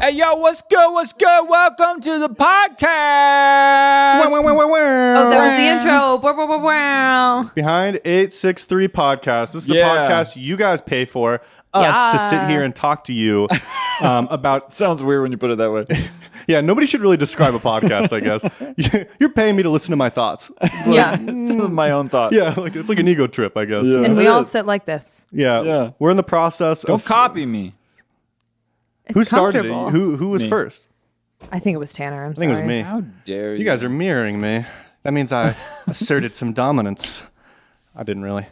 Hey, yo, what's good? What's good? Welcome to the podcast. Oh, that was the intro. Behind 863 Podcast. This is the podcast you guys pay for us to sit here and talk to you about. Sounds weird when you put it that way. Yeah, nobody should really describe a podcast, I guess. You're paying me to listen to my thoughts. My own thoughts. Yeah, it's like an ego trip, I guess. Yeah. And we all sit like this. Yeah. We're in the process Don't of... copy me. Who started it? comfortable. Who was Me. first? I think it was Tanner. I'm I think sorry. it was me. How dare you? You guys are mirroring me. That means I asserted some dominance. I didn't really.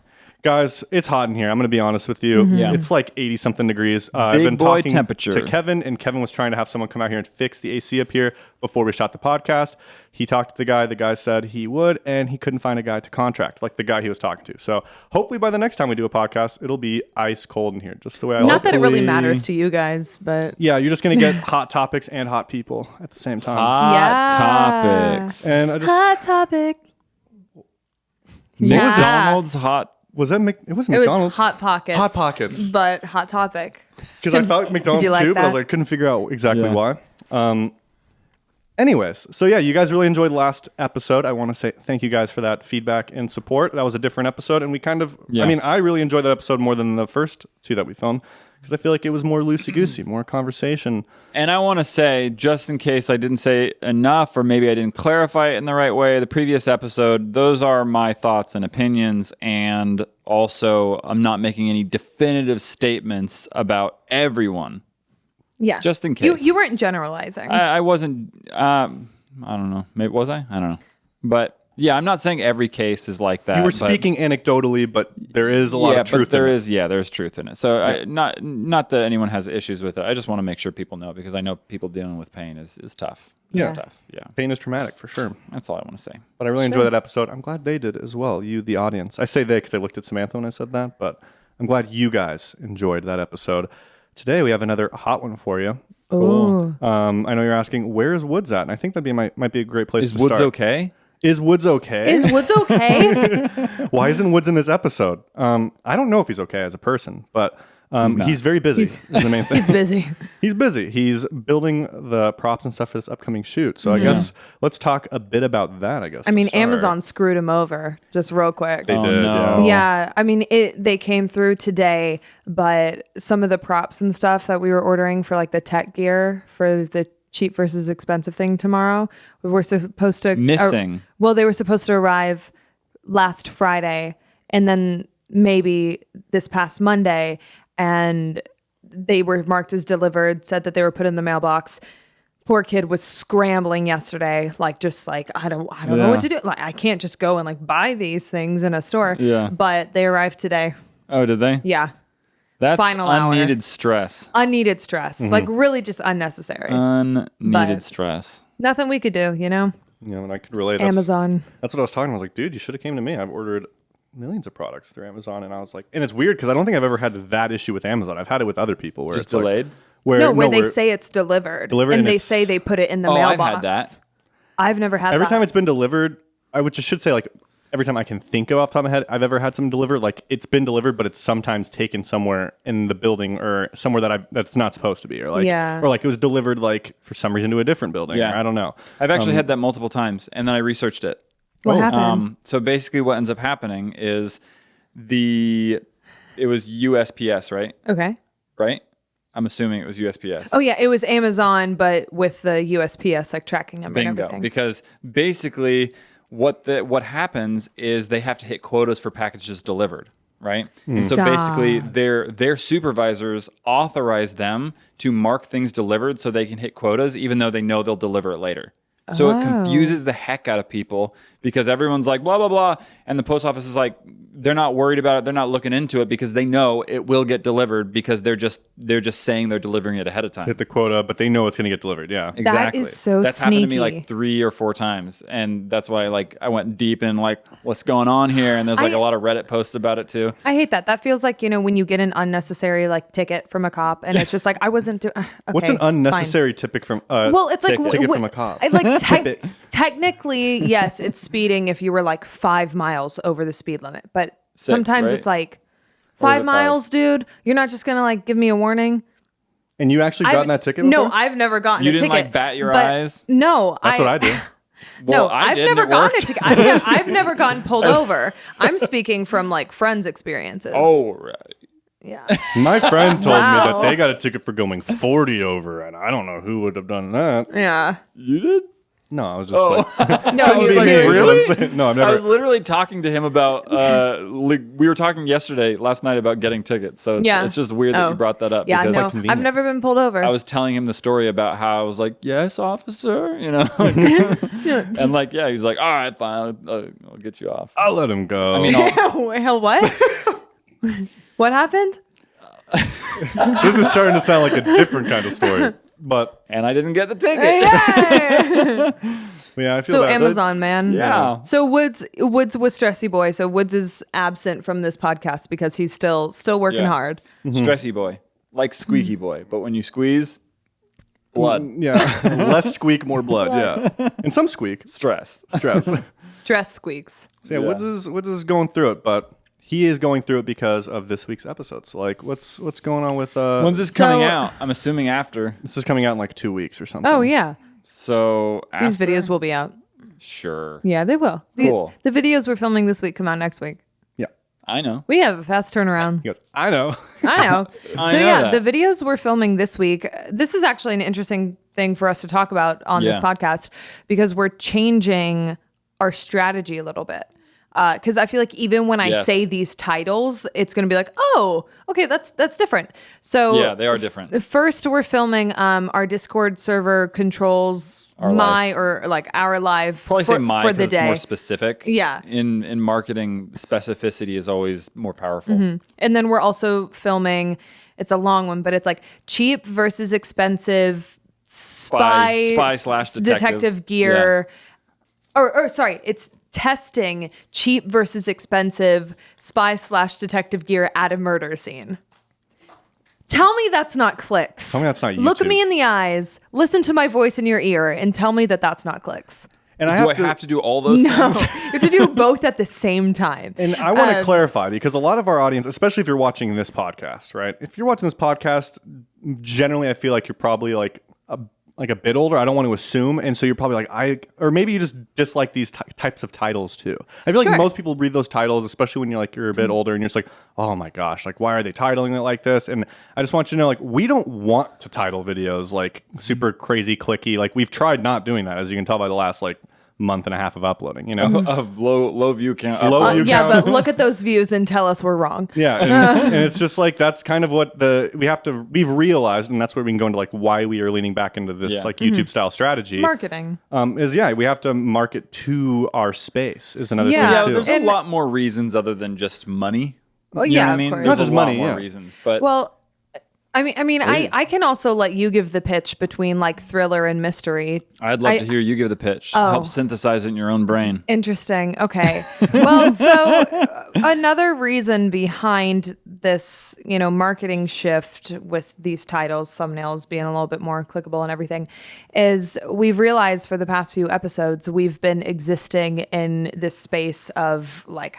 Guys, it's hot in here. I'm going to be honest with you. Yeah. It's like 80-something degrees. I've been boy talking temperature. to Kevin, and Kevin was trying to have someone come out here and fix the AC up here before we shot the podcast. He talked to the guy. The guy said he would, and he couldn't find a guy to contract, like the guy he was talking to. So hopefully by the next time we do a podcast, it'll be ice cold in here, just the way I like Not that it really Hopefully- matters to you guys, but Yeah, you're just going to get hot topics and hot people at the same time. Hot topics. And I just... hot topic. McDonald's hot. Was that... It wasn't It was McDonald's. Hot Pockets. Hot Pockets. But Hot Topic. Because I thought McDonald's you like too, but I was that? like, couldn't figure out exactly Yeah. why. Anyways, so yeah, you guys really enjoyed the last episode. I want to say thank you guys for that feedback and support. That was a different episode, and we kind of, Yeah. I mean, I really enjoyed that episode more than the first two that we filmed because I feel like it was more loosey-goosey, more conversation. And I want to say, just in case I didn't say enough, or maybe I didn't clarify it in the right way, the previous episode, those are my thoughts and opinions. And also, I'm not making any definitive statements about everyone. Yeah. Just in case. You weren't generalizing. I wasn't, I don't know. Maybe was I? I don't know. But yeah, I'm not saying every case is like that. You were but- speaking anecdotally, but there is a lot of truth but there in it. is, there's truth in it. So not that anyone has issues with it. I just want to make sure people know, because I know people dealing with pain is tough. Yeah. It's tough. Yeah. Pain is traumatic, for sure. That's all I want to say. But I really enjoyed that episode. I'm glad they did as well, you, the audience. I say they because I looked at Samantha when I said that, but I'm glad you guys enjoyed that episode. Today we have another hot one for you. Ooh. I know you're asking, where's Woods at? And I think that'd be might be a great place Is to Woods start. okay? Is Woods okay? Is Woods okay? Why isn't Woods in this episode? I don't know if he's okay as a person, but he's very busy. Is the main thing. He's busy. He's busy. He's building the props and stuff for this upcoming shoot. So I guess let's talk a bit about that, I guess. I to mean, start. Amazon screwed him over, just real quick. They Oh, did, no. Yeah, I mean, they came through today, but some of the props and stuff that we were ordering for like the tech gear for the cheap versus expensive thing tomorrow, we were supposed to Missing. well, they were supposed to arrive last Friday, and then maybe this past Monday, and they were marked as delivered. Said that they were put in the mailbox. Poor kid was scrambling yesterday, just like I don't know Yeah. what to do. Like I can't just go and like buy these things in a store. Yeah. But they arrived today. Oh, did they? Yeah. That's Final hour. unneeded stress. Unneeded stress. Like really just unnecessary. Unneeded But- stress. Nothing we could do, You know, and I could relate. Amazon. That's what I was talking. I was like, dude, you should have came to me. I've ordered millions of products through Amazon, and I was like, and it's weird because I don't think I've ever had that issue with Amazon. I've had it with other people where Just it's like- delayed? where Where they where say it's delivered. Delivered and and they it's- say they put it in the Oh, I've mailbox. had that. I've never had every that. time it's been delivered, I should say like every time I can think of off the top of my head, I've ever had something delivered. Like it's been delivered, but it's sometimes taken somewhere in the building or somewhere that's not supposed to be, or like Yeah. or like it was delivered like for some reason to a different building. Yeah. Or I don't know. I've actually had that multiple times, and then I researched it. What happened? So basically what ends up happening is it was USPS, right? Okay. Right? I'm assuming it was USPS. Oh yeah, it was Amazon, but with the USPS like tracking number and Bingo. everything. Because basically what happens is they have to hit quotas for packages delivered, right? So Stop. basically their supervisors authorize them to mark things delivered so they can hit quotas even though they know they'll deliver it later. So it confuses the heck out of people because everyone's like, blah, blah, blah. And the post office is like, they're not worried about it. They're not looking into it because they know it will get delivered because they're just saying they're delivering it ahead of time. Hit the quota, but they know it's going to get delivered. Yeah. Exactly. is so That's happened to me sneaky. like 3 or 4 times. And that's why I went deep in like, what's going on here? And there's like a lot of Reddit posts about it too. I hate that. That feels like, when you get an unnecessary like ticket from a cop and it's just like, I wasn't doing, okay, What's an fine. unnecessary ticket from? Well, it's like ticket from a cop. Tippet. Technically, yes, it's speeding if you were like 5 miles over the speed limit, but sometimes right? it's like Or is 5 it miles, dude. You're not just gonna like give me a warning. And you actually gotten that ticket No, before? I've never gotten You a didn't ticket. like bat your but eyes? No, That's what I do. No, Well, I I've did, and never it gotten a worked. ticket. I've never gotten pulled over. I'm speaking from like friends' experiences. Oh, right. yeah. My friend told me that Wow. they got a ticket for going 40 over, and I don't know who would have done that. Yeah. You did? No, I was just like, No, I was he like, was is what I'm really? saying. No, I've I was never. literally talking to him about, we were talking last night about getting tickets. So Yeah. it's just weird that Oh. you brought that up. Yeah, because no, I've convenient. never been pulled over. I was telling him the story about how I was like, yes, officer, you know? And like, yeah, he's like, all right, fine, I'll get you off. I'll let him go. I mean, Hell, what? What happened? this is starting to sound like a different kind of story. But and I didn't get the ticket. Yay! yeah, I feel So bad. Amazon, man. Yeah. So Woods was stressy boy. So Woods is absent from this podcast because he's still working Yeah. hard. Stressy boy. Like squeaky boy. But when you squeeze, blood. Yeah, less squeak, more blood. Yeah, and some squeak, Stress. stress. So Stress squeaks. yeah, Woods is going through it, but he is going through it because of this week's episodes. Like, what's going on with? When's this coming out? I'm assuming after. This is coming out in like 2 weeks or something. Oh yeah, So these after? videos will be out. Sure. Yeah, they will. Cool. The videos we're filming this week come out next week. Yeah. I know. We have a fast turnaround. He goes, I know. I know. I So know yeah, that. the videos we're filming this week, this is actually an interesting thing for us to talk about on this Yeah. podcast because we're changing our strategy a little bit. Because I feel like even when I Yes. say these titles, it's going to be like, oh, okay, that's different. So Yeah, they are different. First, we're filming our Discord server controls our live Probably say my for 'cause the it's day. more specific. Yeah. In marketing, specificity is always more powerful. And then we're also filming, it's a long one, but it's like cheap versus expensive Spy/detective. detective gear. Or sorry, it's testing cheap versus expensive spy/detective gear at a murder scene. Tell me that's not clicks. Tell me that's not Look YouTube. me in the eyes, listen to my voice in your ear, and tell me that that's not clicks. And Do I have to do all those No, things? you have to do both at the same time. And I want to clarify because a lot of our audience, especially if you're watching this podcast, right? If you're watching this podcast, generally I feel like you're probably like a bit older. I don't want to assume, and so you're probably like or maybe you just dislike these types of titles too. I feel like Sure. most people read those titles, especially when you're a bit older, and you're just like, oh my gosh, like why are they titling it like this? And I just want you to know, like we don't want to title videos like super crazy clicky. Like we've tried not doing that, as you can tell by the last like month and a half of uploading. You know, Of low view count. Low view Yeah, count. but look at those views and tell us we're wrong. Yeah, and it's just like that's kind of what we've realized, and that's where we can go into like why we are leaning back into this Yeah. like YouTube style strategy. Marketing. Is we have to market to our space is another Yeah. Yeah, thing too. there's And- a lot more reasons other than just money. Well, You know yeah, what I of mean? course. There's Not just a lot money, more yeah. reasons, but Well, is. I can also let you give the pitch between like thriller and mystery. I'd love to hear you give the pitch. Help synthesize it in your own brain. Interesting. Okay. Well, so another reason behind this, marketing shift with these titles, thumbnails being a little bit more clickable and everything, is we've realized for the past few episodes we've been existing in this space of like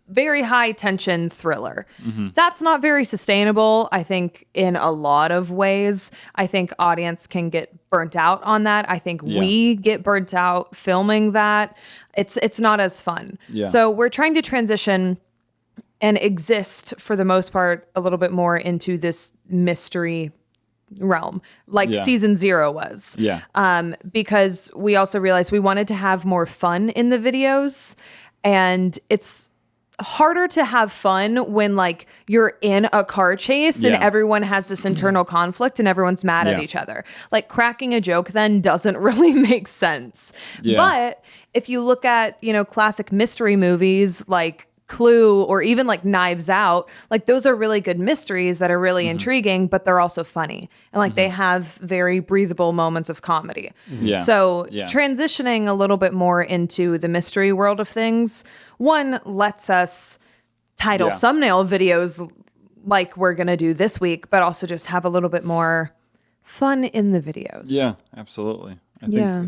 very high tension thriller. That's not very sustainable, I think, in a lot of ways. I think audience can get burnt out on that. I think we get burnt out filming that. It's not as fun. Yeah. So we're trying to transition and exist for the most part a little bit more into this mystery realm like Yeah. season 0 was. Yeah. Because we also realized we wanted to have more fun in the videos, and it's harder to have fun when like you're in a car chase and Yeah. everyone has this internal conflict and everyone's mad at Yeah. each other. Like cracking a joke then doesn't really make sense. Yeah. But if you look at, classic mystery movies like Clue or even like Knives Out, like those are really good mysteries that are really intriguing, but they're also funny. And like they have very breathable moments of comedy. Yeah. So Yeah. transitioning a little bit more into the mystery world of things, one lets us title Yeah. thumbnail videos like we're going to do this week, but also just have a little bit more fun in the videos. Yeah, absolutely. I think Yeah.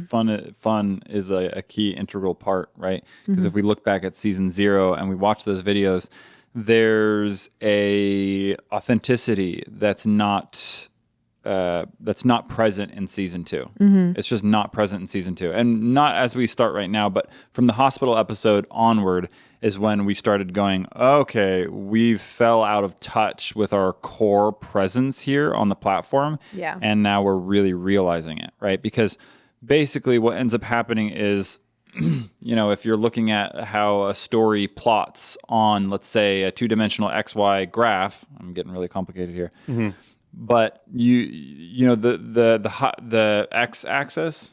fun is a key integral part, right? Because if we look back at season 0 and we watch those videos, there's a authenticity that's not that's not present in season 2. It's just not present in season 2, and not as we start right now, but from the hospital episode onward is when we started going, okay, we fell out of touch with our core presence here on the platform. Yeah. And now we're really realizing it, right? Because basically what ends up happening is, if you're looking at how a story plots on, let's say, a 2-dimensional XY graph, I'm getting really complicated here, but the x-axis,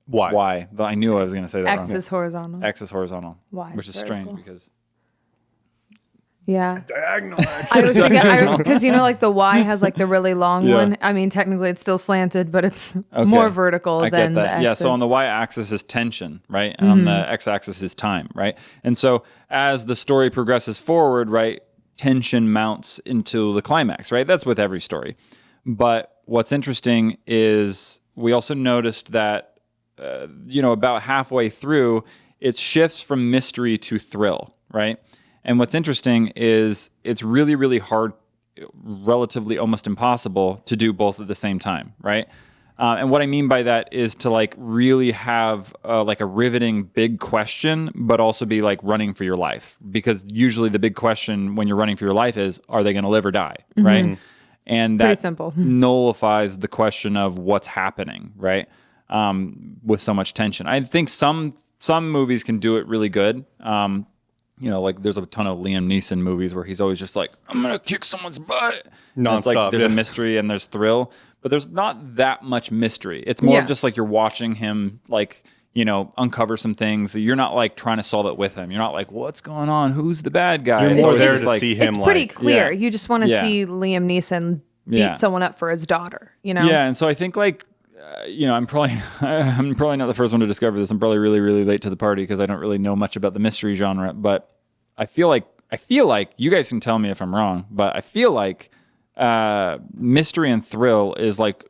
Y. I knew I was going to say that X wrong. is horizontal. X is horizontal, Y which is is strange vertical. because Yeah. Diagonal. I was thinking, because like the Y has like the really long Yeah. one. I mean, technically it's still slanted, but it's more vertical I than get the that. X. Yeah, so on the y-axis is tension, right? And on the x-axis is time, right? And so as the story progresses forward, right, tension mounts into the climax, right? That's with every story. But what's interesting is we also noticed that, about halfway through, it shifts from mystery to thrill, right? And what's interesting is it's really, really hard, relatively almost impossible to do both at the same time, right? And what I mean by that is to like really have like a riveting big question, but also be like running for your life. Because usually the big question when you're running for your life is, are they going to live or die, right? And pretty that simple. nullifies the question of what's happening, right? With so much tension. I think some movies can do it really good. Like there's a ton of Liam Neeson movies where he's always just like, I'm going to kick someone's butt. And it's like Nonstop, there's yeah. a mystery and there's thrill, but there's not that much mystery. It's more of just like you're watching him like, uncover some things. You're not like trying to solve it with him. You're not like, what's going on? Who's the bad guy? You're It's more always there just to like, see him. It's pretty like, clear. Yeah. You just want to Yeah. see Liam Neeson beat Yeah. someone up for his daughter, Yeah, and so I think like, I'm probably not the first one to discover this. I'm probably really, really late to the party because I don't really know much about the mystery genre. But I feel like you guys can tell me if I'm wrong, but I feel like mystery and thrill is like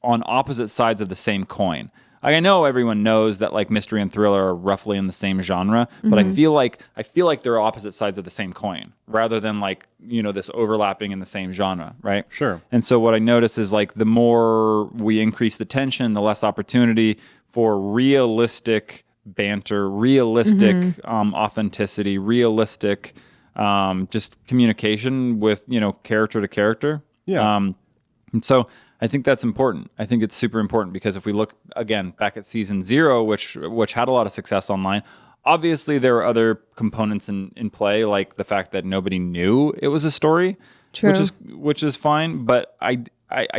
on opposite sides of the same coin. Like, I know everyone knows that like mystery and thriller are roughly in the same genre, but I feel like they're opposite sides of the same coin rather than like, this overlapping in the same genre, right? Sure. And so what I notice is like the more we increase the tension, the less opportunity for realistic banter, realistic authenticity, realistic just communication with, character to character. Yeah. And so I think that's important. I think it's super important because if we look again back at season 0, which had a lot of success online, obviously there are other components in play, like the fact that nobody knew it was a story, True. which is fine. But I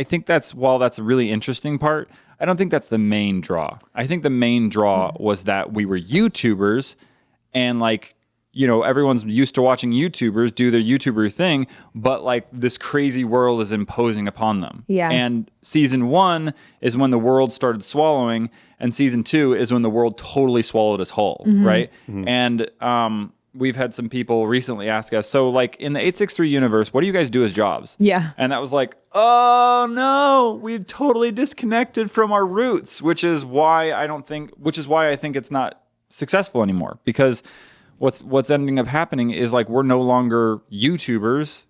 think while that's a really interesting part, I don't think that's the main draw. I think the main draw was that we were YouTubers and like, everyone's used to watching YouTubers do their YouTuber thing, but like this crazy world is imposing upon them. Yeah. And season 1 is when the world started swallowing, and season 2 is when the world totally swallowed us whole, right? And we've had some people recently ask us, so like in the 863 universe, what do you guys do as jobs? Yeah. And that was like, oh no, we've totally disconnected from our roots, which is why I think it's not successful anymore, because what's ending up happening is like we're no longer YouTubers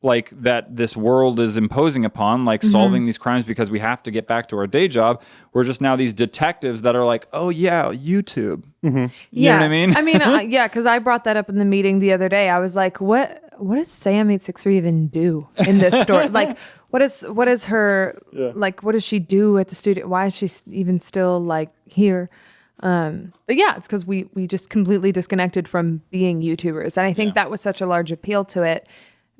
like that this world is imposing upon, like solving these crimes because we have to get back to our day job. We're just now these detectives that are like, oh yeah, YouTube. You know what I mean? I mean, yeah, because I brought that up in the meeting the other day. I was like, what does Sam 863 even do in this story? Like, what is her, like, what does she do at the studio? Why is she even still like here? But yeah, it's because we just completely disconnected from being YouTubers. And I think that was such a large appeal to it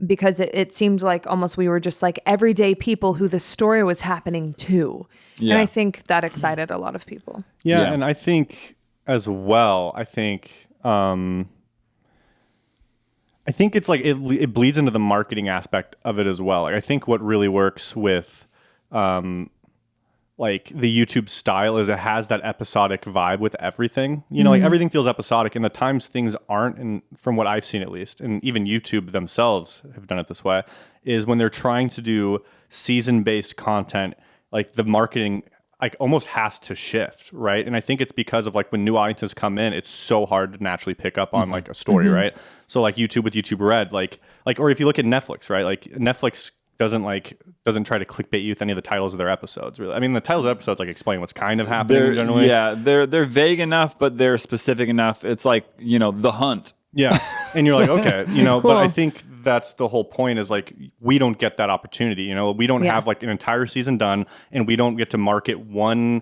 because it seemed like almost we were just like everyday people who the story was happening to. Yeah. And I think that excited a lot of people. Yeah, Yeah. and I think as well, I think it's like it bleeds into the marketing aspect of it as well. Like I think what really works with like the YouTube style is it has that episodic vibe with everything. Like everything feels episodic, and the times things aren't, and from what I've seen at least, and even YouTube themselves have done it this way, is when they're trying to do season-based content, like the marketing like almost has to shift, right? And I think it's because of like when new audiences come in, it's so hard to naturally pick up on like a story, right? So like YouTube with YouTube Red, like or if you look at Netflix, right? Like Netflix doesn't try to clickbait you with any of the titles of their episodes. Really, I mean, the titles of episodes like explain what's kind of happening generally. Yeah, they're vague enough, but they're specific enough. It's like, The Hunt. Yeah, and you're like, okay, Cool. but I think that's the whole point is like we don't get that opportunity. We don't have like an entire season done, and we don't get to market one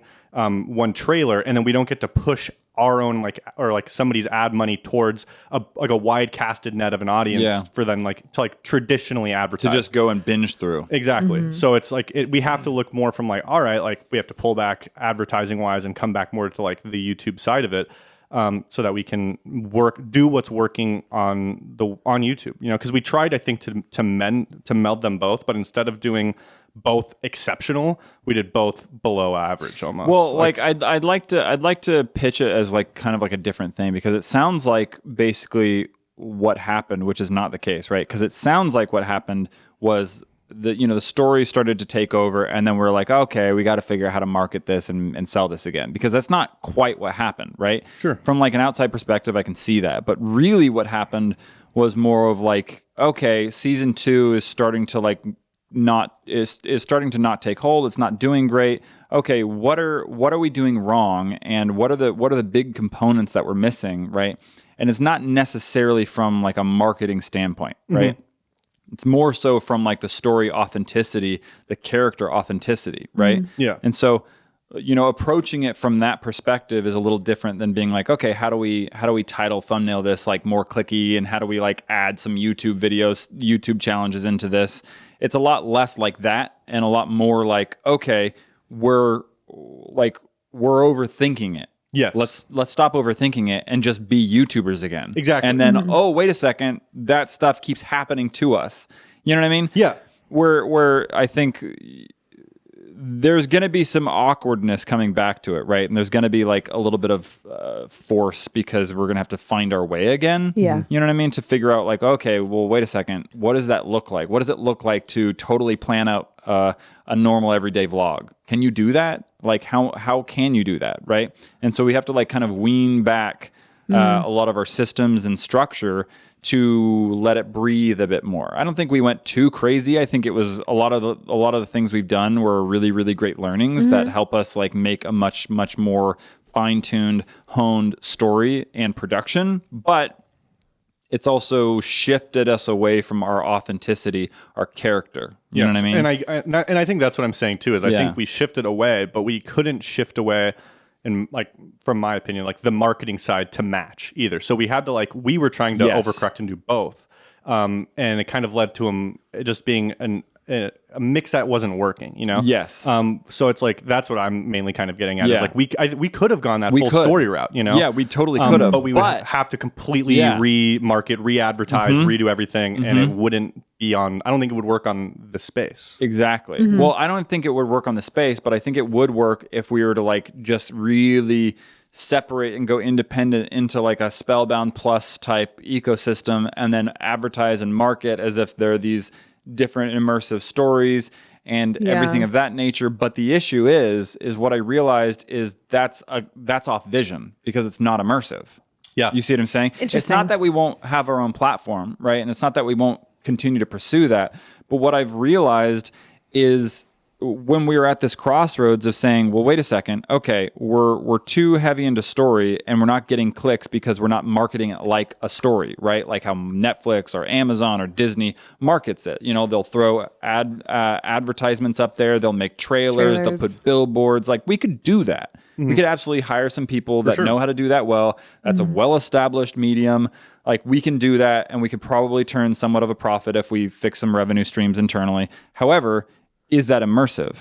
trailer, and then we don't get to push our own or somebody's ad money towards a wide casted net of an audience for them to traditionally advertise. To just go and binge through. Exactly. So it's like we have to look more from all right, we have to pull back advertising wise and come back more to the YouTube side of it. So that we can do what's working on YouTube, because we tried, I think, to meld them both, but instead of doing both exceptional, we did both below average almost. Well, I'd like to pitch it as kind of a different thing, because it sounds like basically what happened, which is not the case, right? Because it sounds like what happened was the story started to take over, and then we're like, okay, we got to figure out how to market this and sell this again, because that's not quite what happened, right? Sure. From an outside perspective, I can see that, but really what happened was more of okay, season 2 is starting to is starting to not take hold. It's not doing great. Okay, what are we doing wrong, and what are the big components that we're missing, right? And it's not necessarily from a marketing standpoint, right? Mm-hmm. It's more so from the story authenticity, the character authenticity, right? Mm-hmm. Yeah. And so, approaching it from that perspective is a little different than being okay, how do we title thumbnail this more clicky, and how do we add some YouTube videos, YouTube challenges into this? It's a lot less like that, and a lot more okay, we're overthinking it. Yes. Let's stop overthinking it and just be YouTubers again. Exactly. And then, oh, wait a second, that stuff keeps happening to us. You know what I mean? Yeah. Where I think there's going to be some awkwardness coming back to it, right? And there's going to be a little bit of force, because we're going to have to find our way again. Yeah. You know what I mean? To figure out okay, well, wait a second, what does that look like? What does it look like to totally plan out a normal everyday vlog? Can you do that? How can you do that, right? And so we have to kind of wean back a lot of our systems and structure to let it breathe a bit more. I don't think we went too crazy. I think it was a lot of the things we've done were really, really great learnings that help us make a much, much more fine-tuned, honed story and production. But it's also shifted us away from our authenticity, our character. You know what I mean? And I think that's what I'm saying too, is I think we shifted away, but we couldn't shift away in from my opinion, the marketing side to match either. So we had to we were trying to overcorrect and do both. And it kind of led to them just being a mix that wasn't working, Yes. So it's that's what I'm mainly kind of getting at. Is we could have gone that full story route, Yeah, we totally could have. But we would have to completely re-market, re-advertise, redo everything, and it wouldn't be on. I don't think it would work on the space. Exactly. Well, I don't think it would work on the space, but I think it would work if we were to just really separate and go independent into a Spellbound Plus type ecosystem, and then advertise and market as if they're these different immersive stories and everything of that nature. But the issue is what I realized is that's off vision, because it's not immersive. Yeah. You see what I'm saying? It's not that we won't have our own platform, right? And it's not that we won't continue to pursue that. But what I've realized is when we were at this crossroads of saying, well, wait a second, okay, we're too heavy into story, and we're not getting clicks because we're not marketing it like a story, right? Like how Netflix or Amazon or Disney markets it. They'll throw advertisements up there, they'll make trailers, they'll put billboards. We could do that. We could absolutely hire some people that know how to do that well. That's a well-established medium. We can do that, and we could probably turn somewhat of a profit if we fix some revenue streams internally. However, is that immersive?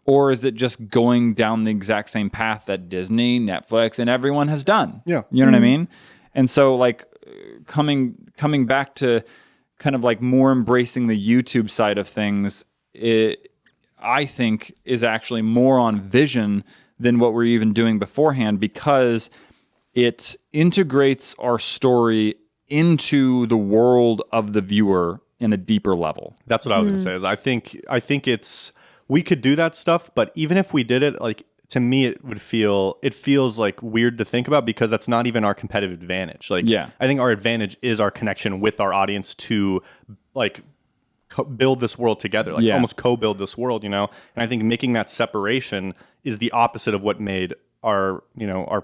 Or is it just going down the exact same path that Disney, Netflix, and everyone has done? Yeah. You know what I mean? And so coming back to kind of more embracing the YouTube side of things, I think is actually more on vision than what we're even doing beforehand, because it integrates our story into the world of the viewer in a deeper level. That's what I was going to say. Is I think it's, we could do that stuff, but even if we did it, to me, it feels weird to think about, because that's not even our competitive advantage. I think our advantage is our connection with our audience to build this world together, like Yeah. almost co-build this world, you know. And I think making that separation is the opposite of what made our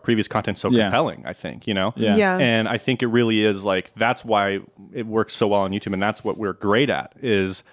previous content so Yeah. compelling, I think, you know. Yeah. Yeah. And I think it really is like that's why it works so well on YouTube, and that's what we're great at is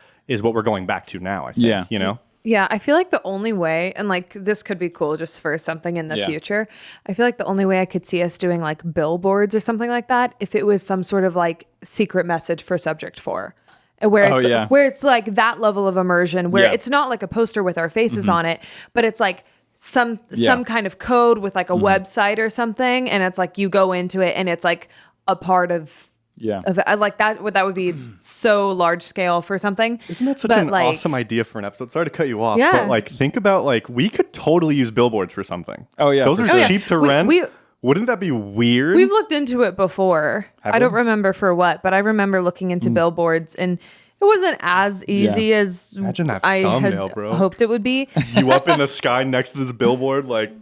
what we're going back to now, I think. Yeah. You know? Yeah, I feel like the only way, and like this could be cool just for something in the Yeah. future. I feel like the only way I could see us doing like billboards or something like that, if it was some sort of like secret message for Subject 4. Where it's yeah. where it's like that level of immersion, where Yeah. it's not like a poster with our faces on it, but it's like some Yeah. kind of code with like a website or something, and it's like you go into it and it's like a part of Yeah. I like that would be so large scale for something. Isn't that such But, an like, awesome idea for an episode? Sorry to cut you off, Yeah. but like think about like we could totally use billboards for something. Oh, yeah, Those for are sure. cheap to We- rent. we- Wouldn't that be weird? We've looked into it before. Have I don't we? remember for what, but I remember looking into billboards, and it wasn't as easy as Imagine that I thumbnail, had bro. hoped it would be. You up in the sky next to this billboard, like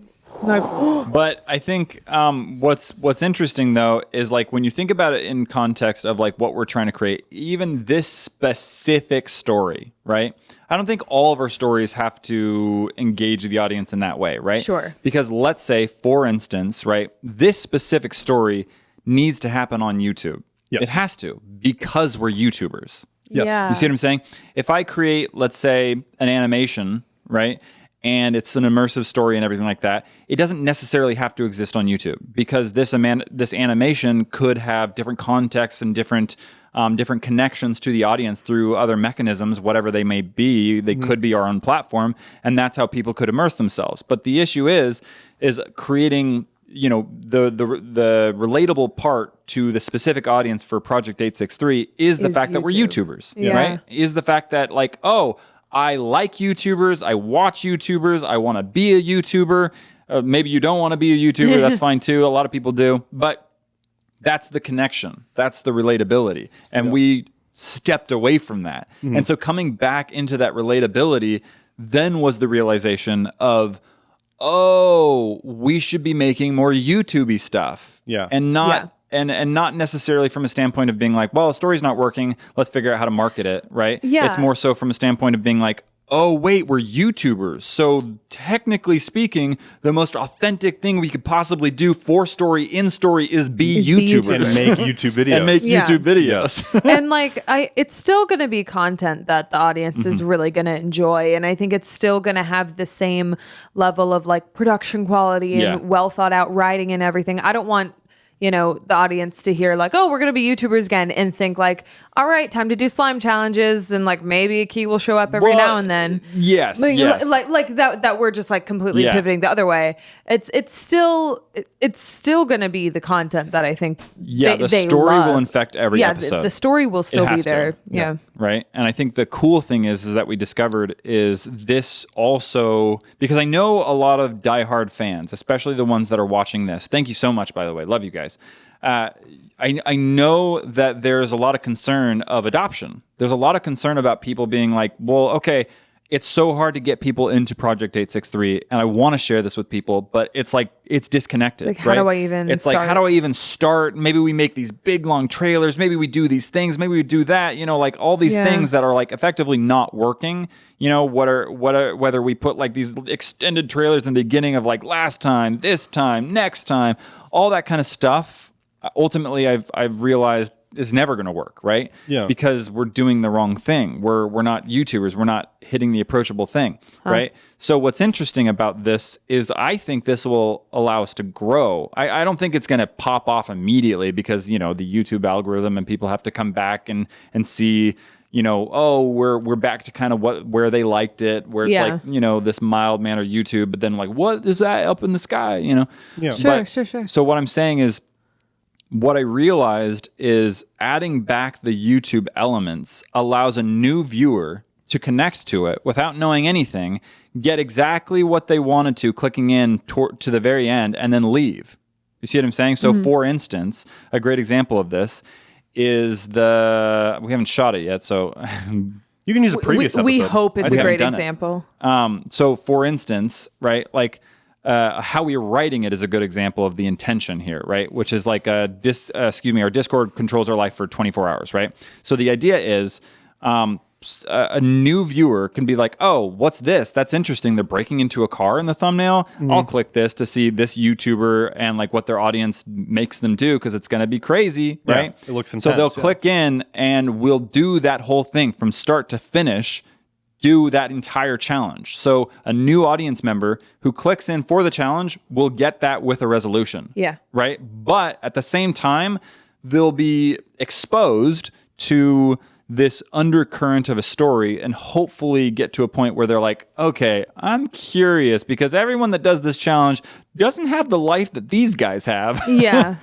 But I think what's interesting though is like when you think about it in context of like what we're trying to create, even this specific story, right? I don't think all of our stories have to engage the audience in that way, right? Sure. Because let's say, for instance, right, this specific story needs to happen on YouTube. Yes. It has to because we're YouTubers. Yes. Yeah. You see what I'm saying? If I create, let's say, an animation, right, and it's an immersive story and everything like that, it doesn't necessarily have to exist on YouTube because this animation could have different contexts and different connections to the audience through other mechanisms, whatever they may be. They could be our own platform, and that's how people could immerse themselves. But the issue is creating, you know, the relatable part to the specific audience for Project 863 is the Is fact that we're YouTube. YouTubers, Yeah. right? Is the fact that like, oh, I like YouTubers, I watch YouTubers, I want to be a YouTuber. Maybe you don't want to be a YouTuber, that's fine too. A lot of people do, but that's the connection. That's the relatability. And we stepped away from that. And so coming back into that relatability then was the realization of, oh, we should be making more YouTube-y stuff. Yeah. And not Yeah. and not necessarily from a standpoint of being like, well, the story's not working, let's figure out how to market it, right? Yeah. It's more so from a standpoint of being like, oh, wait, we're YouTubers. So technically speaking, the most authentic thing we could possibly do for story in story is be Is be YouTubers. and make YouTube videos. And make Yeah. YouTube videos. And like it's still going to be content that the audience is really going to enjoy, and I think it's still going to have the same level of like production quality and Yeah. well thought out writing and everything. I don't want, you know, the audience to hear like, oh, we're going to be YouTubers again, and think like, all right, time to do slime challenges, and like maybe a key will show up every Well, now and then. Yes. Like, yes. like that we're just like completely Yeah. pivoting the other way. It's still going to be the content that I think Yeah, they, the story love. will infect every yeah, episode. the story will still has be to. there. Yeah. Right. And I think the cool thing is that we discovered is this also, because I know a lot of diehard fans, especially the ones that are watching this. Thank you so much, by the way. Love you guys. I know that there's a lot of concern of adoption. There's a lot of concern about people being like, well, okay, it's so hard to get people into Project 863, and I want to share this with people, but it's like it's disconnected. It's like, how right? do I even It's like, start? how do I even start? Maybe we make these big long trailers. Maybe we do these things. Maybe we do that. You know, like all these Yeah. things that are like effectively not working. You know, whether we put like these extended trailers in the beginning of like last time, this time, next time, all that kind of stuff. Ultimately, I've realized is never going to work, right? Yeah. Because we're doing the wrong thing. We're not YouTubers. We're not hitting the approachable thing, right? So what's interesting about this is I think this will allow us to grow. I don't think it's going to pop off immediately because, you know, the YouTube algorithm and people have to come back and see, you know, oh, we're back to kind of where they liked it, where it's Yeah. like, you know, this mild mannered YouTube, but then like, what is that up in the sky, you know? Yeah. Sure, sure. So what I'm saying is, what I realized is adding back the YouTube elements allows a new viewer to connect to it without knowing anything, get exactly what they wanted to, clicking in to the very end, and then leave. You see what I'm saying? So, for instance, a great example of this is we haven't shot it yet, so You can use a previous we episode. hope it's We a haven't great done it. example. So, for instance, right, like how we're writing it is a good example of the intention here, right? Which is like our Discord controls our life for 24 hours, right? So the idea is a new viewer can be like, oh, what's this? That's interesting. They're breaking into a car in the thumbnail. I'll click this to see this YouTuber and like what their audience makes them do because it's going to be crazy, Yeah, right? it looks So intense, they'll yeah. click in and we'll do that whole thing from start to finish, do that entire challenge. So a new audience member who clicks in for the challenge will get that with a resolution. Yeah. Right. But at the same time, they'll be exposed to this undercurrent of a story and hopefully get to a point where they're like, okay, I'm curious because everyone that does this challenge doesn't have the life that these guys have. Yeah.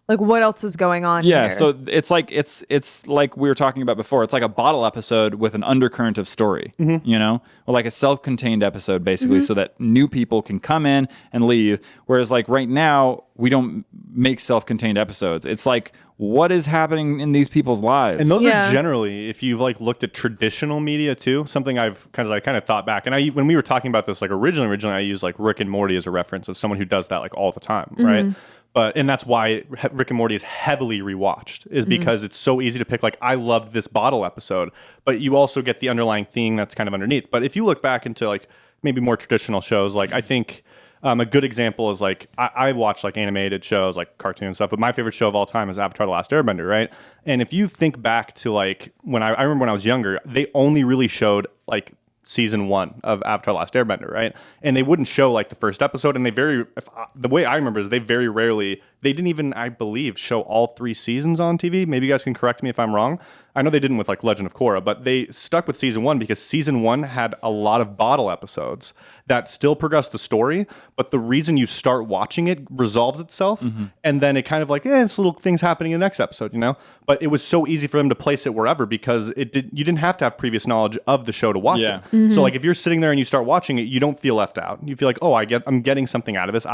Like what else is going on Yeah, here? so it's like we were talking about before. It's like a bottle episode with an undercurrent of story, you know, or like a self-contained episode, basically, so that new people can come in and leave. Whereas like right now, we don't make self-contained episodes. It's like what is happening in these people's lives. And those Yeah. are generally, if you've like looked at traditional media too, something I kind of thought back. And when we were talking about this, like originally I used like Rick and Morty as a reference of someone who does that like all the time, right? And that's why Rick and Morty is heavily rewatched, is because it's so easy to pick. Like, I loved this bottle episode, but you also get the underlying theme that's kind of underneath. But if you look back into like maybe more traditional shows, like I think a good example is like I watch like animated shows, like cartoon and stuff. But my favorite show of all time is Avatar: The Last Airbender, right? And if you think back to like when I remember when I was younger, they only really showed like season 1 of Avatar: Last Airbender, right? And they wouldn't show like the first episode, and the way I remember is they very rarely, they didn't even, I believe, show all 3 seasons on TV. Maybe you guys can correct me if I'm wrong. I know they didn't with like Legend of Korra, but they stuck with season 1 because season 1 had a lot of bottle episodes that still progressed the story, but the reason you start watching it resolves itself, and then it kind of like, it's little things happening in the next episode, you know? But it was so easy for them to place it wherever because you didn't have to have previous knowledge of the show to watch Yeah. it. So like if you're sitting there and you start watching it, you don't feel left out. You feel like, oh, I'm getting something out of this.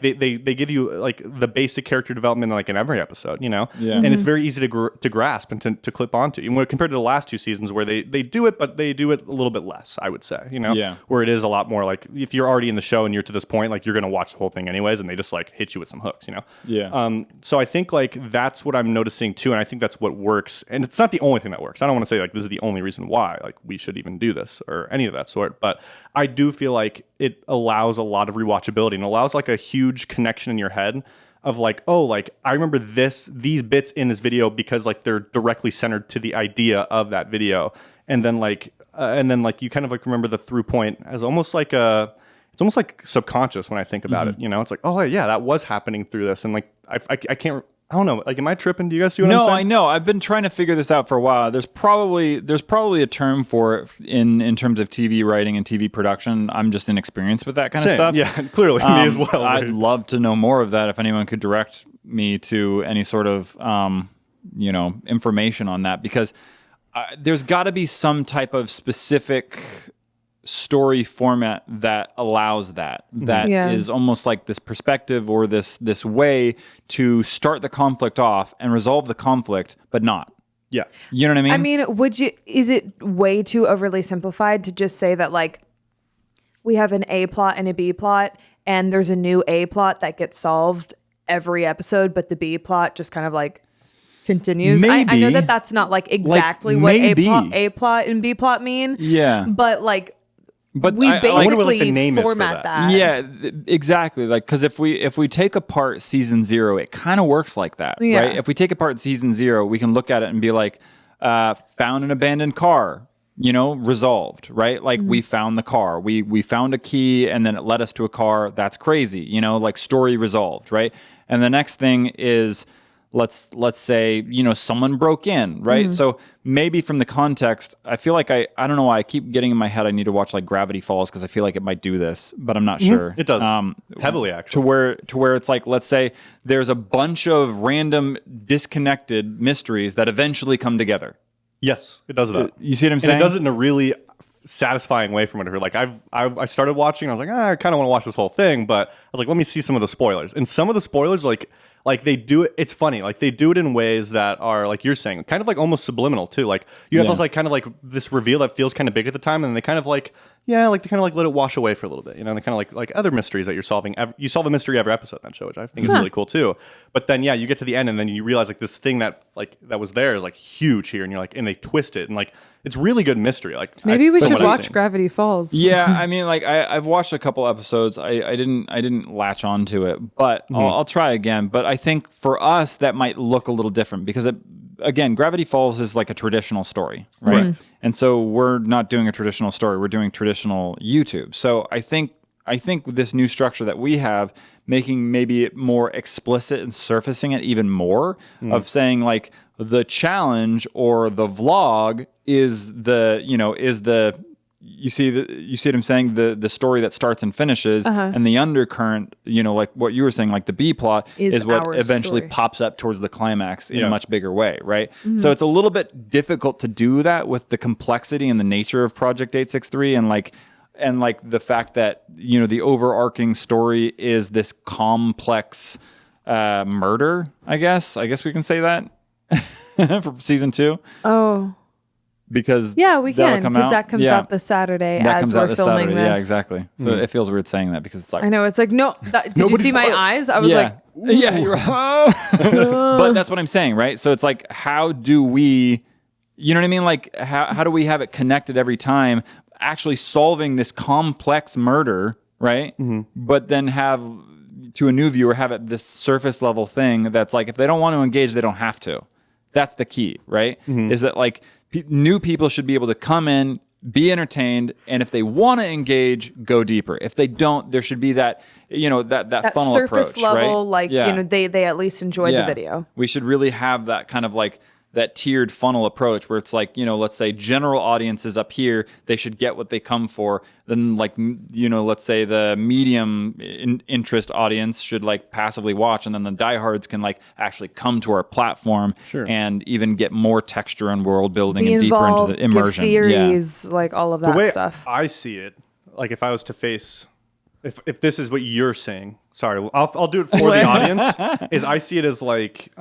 They give you like the basic character development like in every episode, you know? Yeah. And it's very easy to grasp and to clip onto. And compared to the last 2 seasons where they do it, but they do it a little bit less, I would say, you know? Yeah. Where it is a lot more like if you're already in the show and you're to this point, like you're going to watch the whole thing anyways, and they just like hit you with some hooks, you know? Yeah. So I think like that's what I'm noticing too, and I think that's what works. And it's not the only thing that works. I don't want to say like this is the only reason why like we should even do this or any of that sort, but I do feel like it allows a lot of rewatchability and allows like a huge connection in your head of like, oh, like I remember these bits in this video because like they're directly centered to the idea of that video, and then like you kind of like remember the through point as almost like it's almost like subconscious when I think about it, you know? It's like, oh yeah, that was happening through this, and like I can't. I don't know. Like, am I tripping? Do you guys see what I'm No, saying? I know. I've been trying to figure this out for a while. There's probably a term for it in terms of TV writing and TV production. I'm just inexperienced with that kind of Same. stuff. Yeah, clearly me as well. I'd dude. love to know more of that. If anyone could direct me to any sort of information on that, because there's got to be some type of specific story format that allows that Yeah. is almost like this perspective or this way to start the conflict off and resolve the conflict but not, Yeah. you know what I mean? Is it way too overly simplified to just say that like we have an A plot and a B plot and there's a new A plot that gets solved every episode, but the B plot just kind of like continues? I know Maybe. that's not like exactly what maybe. A plot and B plot mean. Yeah. But like But we I wonder what, like, basically the name is for format that. that. Yeah, exactly. Like, because if we take apart season 0, it kind of works like that, Yeah. right? If we take apart season 0, we can look at it and be like, found an abandoned car, resolved, right? Like we found the car, we found a key, and then it led us to a car. That's crazy, like story resolved, right? And the next thing is, let's say someone broke in, right? So maybe from the context, I feel like I don't know why I keep getting in my head I need to watch like Gravity Falls because I feel like it might do this, but I'm not sure. It does heavily actually. To where it's like, let's say there's a bunch of random disconnected mysteries that eventually come together. Yes, it does that. You see what I'm And saying? it does it in a really satisfying way from whatever. Like I started watching, and I was like, I kind of want to watch this whole thing, but I was like, let me see some of the spoilers. And some of the spoilers, like they do it. It's funny. Like they do it in ways that are like you're saying, kind of like almost subliminal too. Like you have Yeah. those like kind of like this reveal that feels kind of big at the time, and they kind of like yeah, like they kind of like let it wash away for a little bit, you know, and they kind of like other mysteries that you're solving. You solve a mystery every episode in that show, which I think is really cool too. But then, yeah, you get to the end and then you realize like this thing that was there is like huge here, and you're like, and they twist it, and like it's really good mystery. Like Maybe we from should what I've watch seen. Gravity Falls. Yeah, I mean, like I've watched a couple episodes. I didn't latch onto it, but I'll try again. But I think for us that might look a little different because again, Gravity Falls is like a traditional story, right? And so we're not doing a traditional story. We're doing traditional YouTube. So I think this new structure that we have, making maybe it more explicit and surfacing it even more, of saying like the challenge or the vlog is you see what I'm saying, the story that starts and finishes, and the undercurrent, like what you were saying, like the B plot is what our eventually story. pops up towards the climax in a much bigger way, right? So it's a little bit difficult to do that with the complexity and the nature of Project 863, and like the fact that the overarching story is this complex murder. I guess we can say that for season 2. Oh. Because Yeah, we that'll can, come because out. that comes Yeah. out this Saturday That as comes out we're this filming Saturday. this. Yeah, exactly. So it feels weird saying that because it's like I know, it's like, no, did you Nobody's- see my eyes? I was like, yeah, you're right. But that's what I'm saying, right? So it's like, how do we, you know what I mean? Like, how do we have it connected every time, actually solving this complex murder, right? But then have, to a new viewer, have it this surface level thing that's like, if they don't want to engage, they don't have to. That's the key, right? Is that like new people should be able to come in, be entertained, and if they want to engage, go deeper. If they don't, there should be that that funnel surface approach, level, right? like, Yeah. they at least enjoyed the video. We should really have that kind of like that tiered funnel approach where it's like, let's say general audiences up here, they should get what they come for. Then like, let's say the medium interest audience should like passively watch, and then the diehards can like actually come to our platform and even get more texture and world building Be and deeper into involved, the immersion. give theories, like all of that The way stuff. I see it, like if I was to face, if this is what you're saying, sorry, I'll do it for the audience. Is I see it as like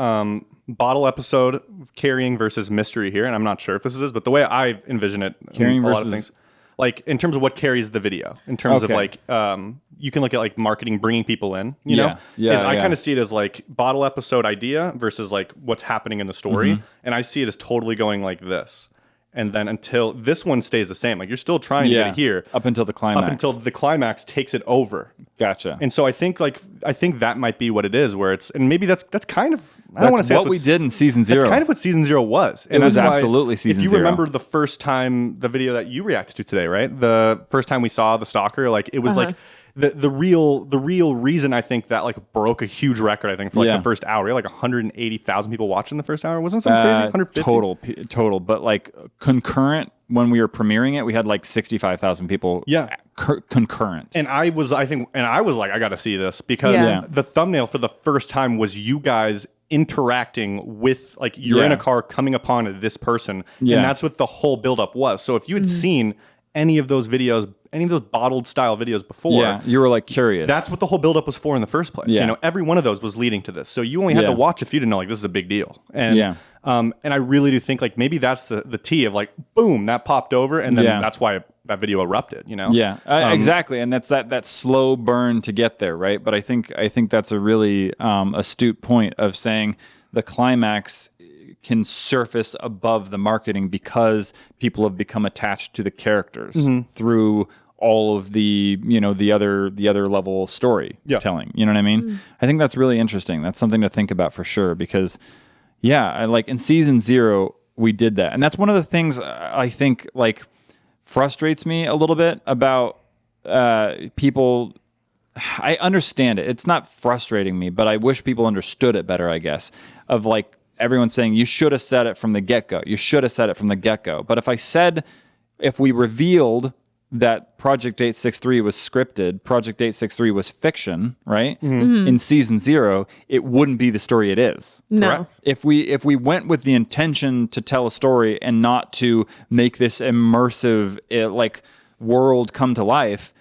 bottle episode carrying versus mystery here, and I'm not sure if this is, but the way I envision it, Carrying a lot of versus- things, like in terms of what carries the video, in terms of Okay. like you can look at like marketing, bringing people in, you know, Yeah, I yeah. kind of see it as like bottle episode idea versus like what's happening in the story, and I see it as totally going like this. And then until this one stays the same, like you're still trying to get it here up until the climax. up until the climax takes it over. Gotcha. And so I think that might be what it is, where it's, and maybe that's kind of, I don't want to say what that's we did in season 0. That's kind of what season 0 was. And It was that's why, absolutely season If you 0. remember the first time, the video that you reacted to today, right? The first time we saw the stalker, like it was like the real reason I think that like broke a huge record. I think for like the first hour, we had like 180,000 people watching the first hour. Wasn't something crazy? 150 total, but like concurrent when we were premiering it, we had like 65,000 people. Yeah. Concurrent. And I was like, I got to see this because Yeah. the thumbnail for the first time was you guys interacting with, like, you're in Yeah. a car coming upon this person. Yeah. And that's what the whole buildup was. So if you had seen any of those videos, any of those bottled style videos before, Yeah, you were like curious. that's what the whole buildup was for in the first place. Yeah. You know, every one of those was leading to this. So you only had Yeah. to watch a few to know, like, this is a big deal. And Yeah. and I really do think like maybe that's the T of like, boom, that popped over, and then Yeah. that's why that video erupted. You know? Yeah, exactly, and that's that slow burn to get there, right? But I think that's a really astute point of saying the climax can surface above the marketing because people have become attached to the characters through all of the the other level storytelling. You know what I mean? I think that's really interesting. That's something to think about for sure, because I like in season 0 we did that, and that's one of the things I think like frustrates me a little bit about people. I understand it. It's not frustrating me, but I wish people understood it better, I guess, of like everyone's saying you should have said it from the get-go. You should have said it from the get-go. But if we revealed that Project 863 was scripted, Project 863 was fiction, right? In season 0, it wouldn't be the story it is. No. Correct. If we went with the intention to tell a story and not to make this immersive like world come to life,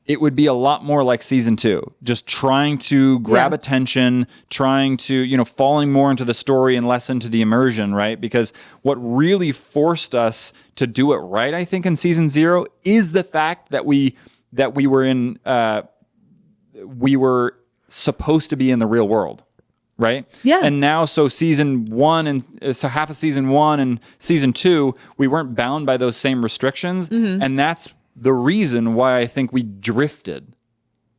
it would be a lot more like season 2, just trying to grab attention, trying to, you know, falling more into the story and less into the immersion, right? Because what really forced us to do it right, I think, in season 0 is the fact that we were supposed to be in the real world, right? Yeah. And now, so season 1 and so half of season 1 and season 2, we weren't bound by those same restrictions, and that's the reason why I think we drifted,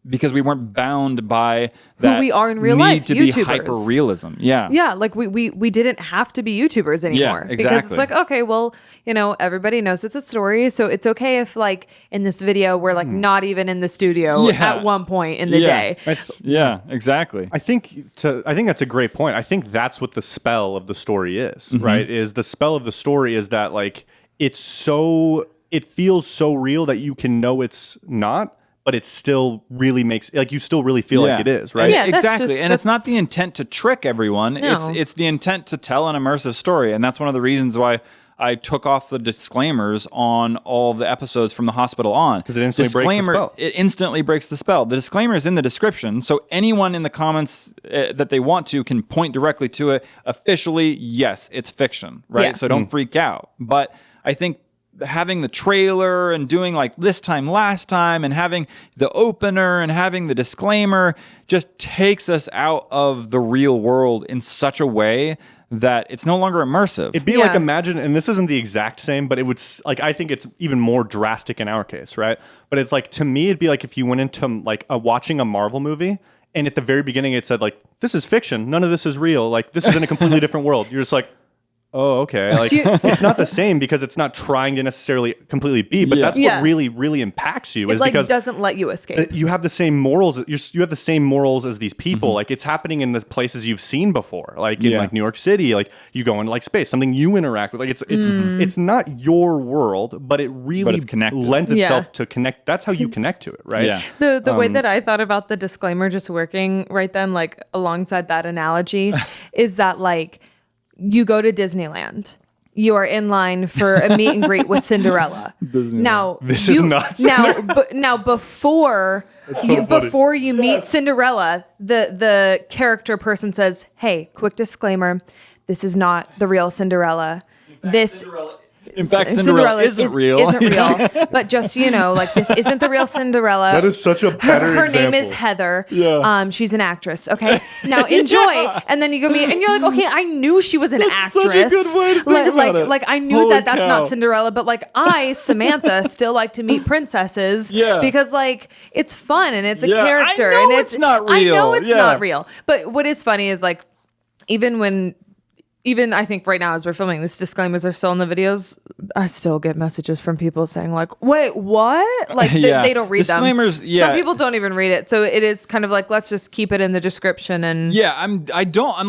because we weren't bound by that who we are in real need life, to YouTubers. be hyper realism. Yeah. Yeah, like we didn't have to be YouTubers anymore. Because exactly. it's like, okay, well, you know, everybody knows it's a story, so it's okay if, like, in this video we're like not even in the studio at one point in the day. Yeah, exactly. I think that's a great point. I think that's what the spell of the story is, right? Is the spell of the story is that, like, it feels so real that you can know it's not, but it still really makes, like, you still really feel like it is, right? Yeah, that's exactly. just- And it's not that's- the intent to trick everyone. No. It's the intent to tell an immersive story. And that's one of the reasons why I took off the disclaimers on all of the episodes from the hospital on. Because it instantly breaks the spell. It instantly breaks the spell. The disclaimer is in the description, so anyone in the comments that they want to can point directly to it. Officially, yes, it's fiction, right? Yeah. So don't freak out. But I think having the trailer and doing like this time last time and having the opener and having the disclaimer just takes us out of the real world in such a way that it's no longer immersive. It'd be like, imagine, and this isn't the exact same, but it would, like, I think it's even more drastic in our case, right? But it's like, to me, it'd be like if you went into like watching a Marvel movie, and at the very beginning it said, like, this is fiction, none of this is real, like, this is in a completely different world. You're just like, oh, okay. Like, it's not the same because it's not trying to necessarily completely be, but that's what really, really impacts you. It, is like, because doesn't let you escape. you have the same morals. You have the same morals as these people. Like, it's happening in the places you've seen before, like in like New York City. Like, you go into like space, something you interact with. Like, it's not your world, but it really it's connected. lends itself to connect. That's how you connect to it, right? Yeah. The way that I thought about the disclaimer just working right then, like, alongside that analogy, is that, like, you go to Disneyland. You are in line for a meet and greet with Cinderella. Now, This is nuts. Now, before you meet Cinderella, the character person says, "Hey, quick disclaimer: this is not the real Cinderella. In fact, Cinderella isn't real. But just so you know, like, this isn't the real Cinderella. That is such a better Her example. name is Heather. Yeah. She's an actress. Okay. Now enjoy. And then you go meet, and you're like, okay, I knew she was an actress. such a good way to think about it. Like I knew Holy that that's cow. not Cinderella, but like I, Samantha, still like to meet princesses. Yeah. Because like it's fun and it's a Yeah, I character. know and it's not I know real. it's Yeah. not real. But what is funny is, like, even I think right now as we're filming, these disclaimers are still in the videos. I still get messages from people saying, like, wait, what? Like, they don't read Disclaimers, them. yeah. Some people don't even read it. So it is kind of like, let's just keep it in the description. And Yeah, I'm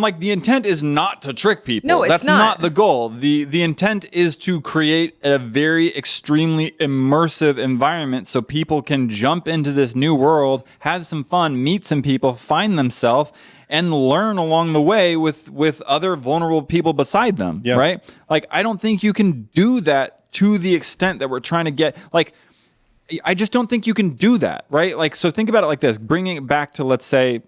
like, the intent is not to trick people. No, it's That's not. the goal. The intent is to create a very extremely immersive environment so people can jump into this new world, have some fun, meet some people, find themselves, and learn along the way with other vulnerable people beside them, right? Like, I don't think you can do that to the extent that we're trying to get. Like, I just don't think you can do that, right? Like, so think about it like this, bringing it back to, let's say,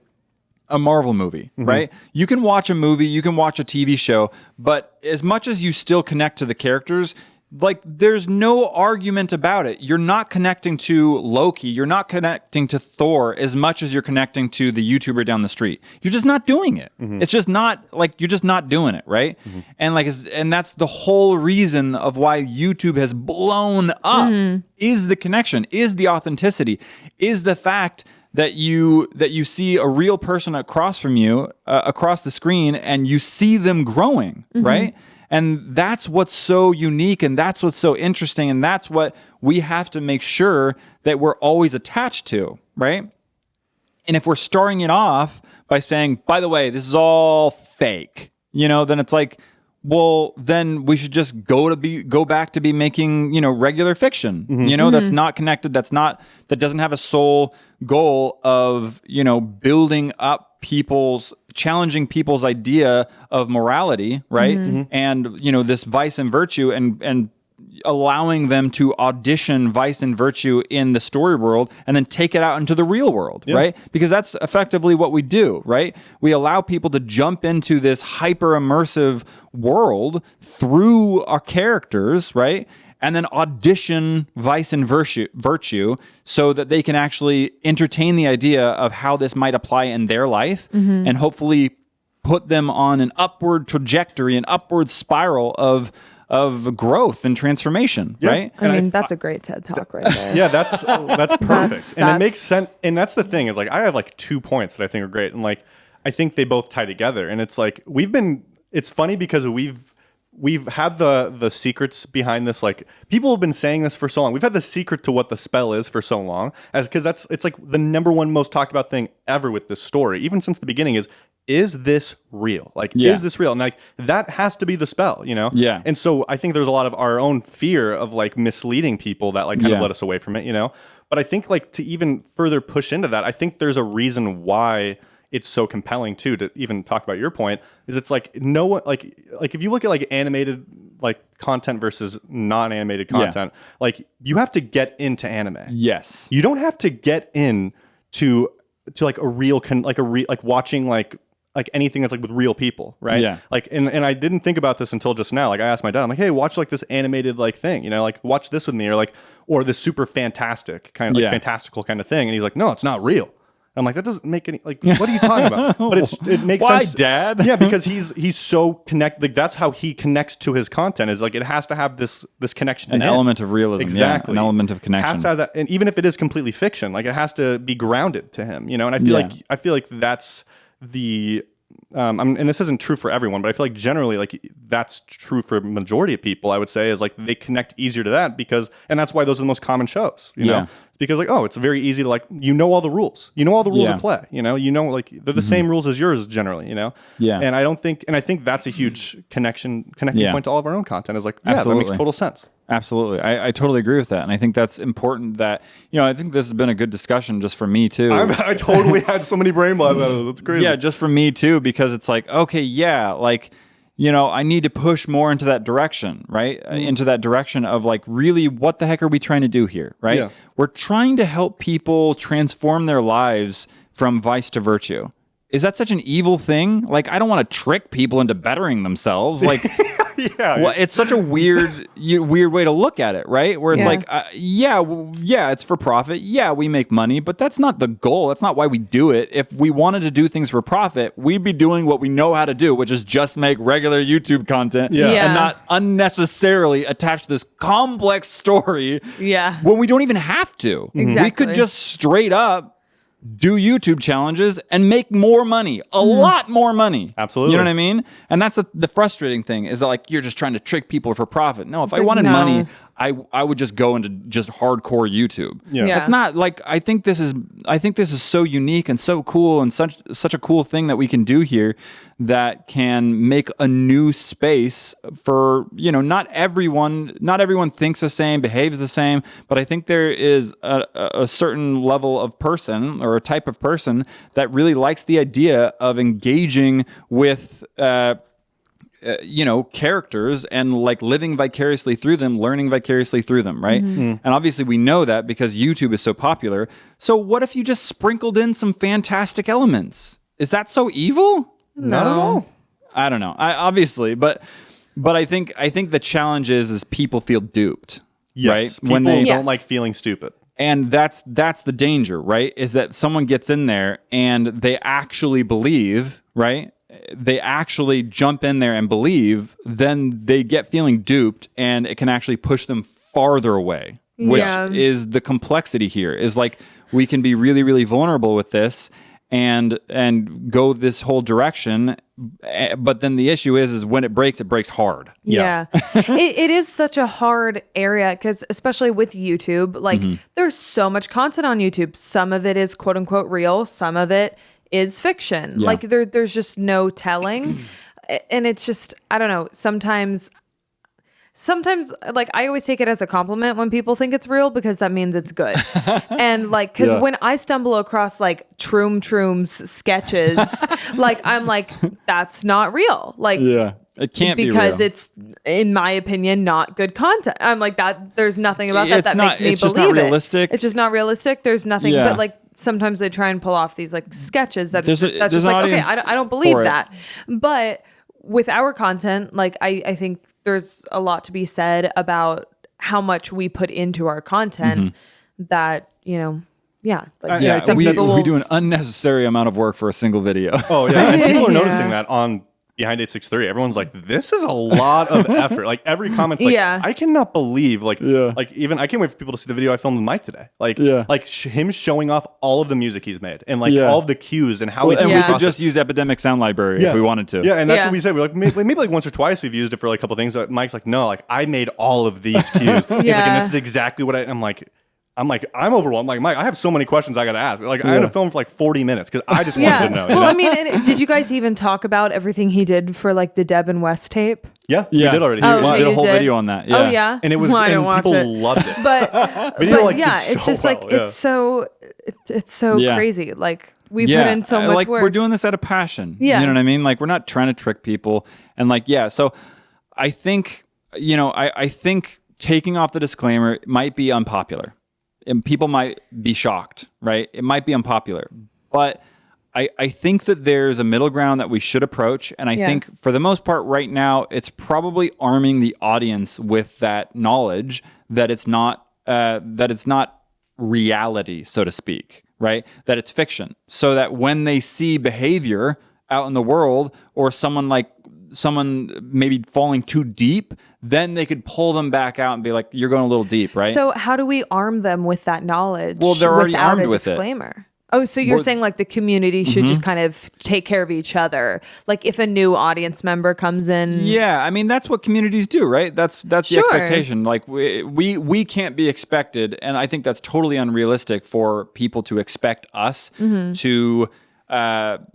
a Marvel movie, right? You can watch a movie, you can watch a TV show, but as much as you still connect to the characters, like, there's no argument about it. You're not connecting to Loki. You're not connecting to Thor as much as you're connecting to the YouTuber down the street. You're just not doing it. It's just not, like, you're just not doing it, right? And like, and that's the whole reason of why YouTube has blown up, is the connection, is the authenticity, is the fact that you see a real person across from you, across the screen, and you see them growing, right? And that's what's so unique, and that's what's so interesting, and that's what we have to make sure that we're always attached to, right? And if we're starting it off by saying, by the way, this is all fake, then it's like, well, then we should just go back to be making, regular fiction, that's not connected, that doesn't have a sole goal of, building up challenging people's idea of morality, right? And, this vice and virtue and allowing them to audition vice and virtue in the story world and then take it out into the real world, right? Because that's effectively what we do, right? We allow people to jump into this hyper immersive world through our characters, right? And then audition vice and virtue so that they can actually entertain the idea of how this might apply in their life and hopefully put them on an upward trajectory, an upward spiral of growth and transformation, right? I mean, that's a great TED Talk right there. Yeah, that's perfect. And it makes That's- sense. And that's the thing is like, I have like 2 points that I think are great. And like, I think they both tie together. And it's like, it's funny because we've had the secrets behind this. Like, people have been saying this for so long. We've had the secret to what the spell is for so long, because it's like the number one most talked about thing ever with this story, even since the beginning, is this real? Like, is this real? And like, that has to be the spell, you know? Yeah. And so I think there's a lot of our own fear of like misleading people that like kind of let us away from it, you know? But I think like to even further push into that, I think there's a reason why it's so compelling too, to even talk about your point, is it's like no one, like if you look at like animated like content versus non-animated content, like you have to get into anime. Yes. You don't have to get in to like a real like watching like anything that's like with real people, right? Yeah. Like, and I didn't think about this until just now. Like, I asked my dad, I'm like, hey, watch like this animated like thing, you know, like watch this with me, or this super fantastic kind of like fantastical kind of thing. And he's like, no, it's not real. I'm like, that doesn't make any, like, what are you talking about? But it makes Why, sense. Dad? Yeah, because he's so connected. Like, that's how he connects to his content, is like, it has to have this connection. An to him. element of realism. Exactly. Yeah, an element of connection. Has to have that, and even if it is completely fiction, like it has to be grounded to him, you know. And I feel like that's the and this isn't true for everyone, but I feel like generally like that's true for majority of people, I would say, is like they connect easier to that and that's why those are the most common shows, you know. It's because like, oh, it's very easy to like, you know, all the rules of play, you know, like they're the same rules as yours generally, you know. And I think that's a huge connecting point to all of our own content, is like, that makes total sense. Absolutely. I totally agree with that. And I think that's important that, you know, I think this has been a good discussion just for me too. I totally had so many brain blocks out of it. That's crazy. Yeah, just for me too, because it's like, okay, yeah, like, you know, I need to push more into that direction, right? Into that direction of like, really, what the heck are we trying to do here, right? Yeah. We're trying to help people transform their lives from vice to virtue. Is that such an evil thing? Like, I don't want to trick people into bettering themselves. Like, well, it's such a weird way to look at it, right? Where it's like, it's for profit. Yeah, we make money, but that's not the goal. That's not why we do it. If we wanted to do things for profit, we'd be doing what we know how to do, which is just make regular YouTube content and not unnecessarily attach this complex story when we don't even have to. Exactly. We could just straight up do YouTube challenges and make more money, a lot more money. Absolutely. You know what I mean? And that's the frustrating thing, is that like, you're just trying to trick people for profit. No, if I wanted money, I would just go into just hardcore YouTube. Yeah. It's not like, I think this is so unique and so cool, and such a cool thing that we can do here that can make a new space for, you know, not everyone thinks the same, behaves the same, but I think there is a certain level of person or a type of person that really likes the idea of engaging with you know, characters and like living vicariously through them, learning vicariously through them, right? And obviously we know that because YouTube is so popular. So what if you just sprinkled in some fantastic elements? Is that so evil? Not at all. I don't know. But I think the challenge is people feel duped, Yes. right? People don't like feeling stupid. And that's the danger, right? Is that someone gets in there and they actually believe, right? They actually jump in there and believe, then they get feeling duped, and it can actually push them farther away, which is the complexity here. Is like, we can be really, really vulnerable with this and go this whole direction, but then the issue is when it breaks hard. Yeah. It is such a hard area, because especially with YouTube, like there's so much content on YouTube. Some of it is quote unquote real, some of it is fiction. Like there's just no telling. And it's just, I don't know, sometimes like I always take it as a compliment when people think it's real, because that means it's good. And like, because when I stumble across like Troom's sketches, like I'm like, that's not real. Like It can't be because real. it's, in my opinion, not good content. I'm like that. There's nothing about that It's that not- makes me it's just believe not it. realistic. It's just not realistic. There's nothing. Yeah. But like sometimes they try and pull off these like sketches that There's that's an just like, okay, audience I don't believe for it. that. But with our content, like I think there's a lot to be said about how much we put into our content. That yeah, like Yeah, some we people do an will- unnecessary amount of work for a single video. Oh yeah, and people are Yeah. noticing that on Behind 863. Everyone's like, this is a lot of effort. Like every comment's like, Yeah. I cannot believe like Yeah. like even I can't wait for people to see the video I filmed with Mike today. Like Yeah. like him showing off all of the music he's made and like Yeah. all of the cues and how Well, he's and able we to could process- just use Epidemic Sound Library if we wanted to. Yeah, and that's Yeah. what we said. We're like maybe like once or twice we've used it for like a couple things. Mike's like, no, like I made all of these cues. He's like, Yeah. and this is exactly what I'm overwhelmed. Like, Mike, I have so many questions I got to ask. Like, I ended up filming for like 40 minutes because I just wanted to know. you Well, know? I mean, and did you guys even talk about everything he did for like the Deb and West tape? yeah, Yeah. we did already. Oh, He We live. did a you whole did? video on that. Yeah. Oh yeah, And it was, Well, I didn't and watch people it. loved it. But Video, but like, yeah, did it's so just like well, yeah. it's so Yeah. crazy. Like we put in so much like work. we're doing this out of passion. Yeah. You know what I mean? Like we're not trying to trick people. And like, yeah, so I think, I think taking off the disclaimer might be unpopular. And people might be shocked, right? It might be unpopular. But I think that there's a middle ground that we should approach. And I Yeah. think for the most part right now, it's probably arming the audience with that knowledge that it's not reality, so to speak, right? That it's fiction. So that when they see behavior out in the world or someone maybe falling too deep, then they could pull them back out and be like, you're going a little deep, right? So how do we arm them with that knowledge? Well, they're already without armed a with it. disclaimer? Oh, so you're Well- saying like the community should just kind of take care of each other. Like if a new audience member comes in. Yeah, I mean that's what communities do, right? That's the Sure. expectation. Like we can't be expected, and I think that's totally unrealistic for people to expect us Mm-hmm. to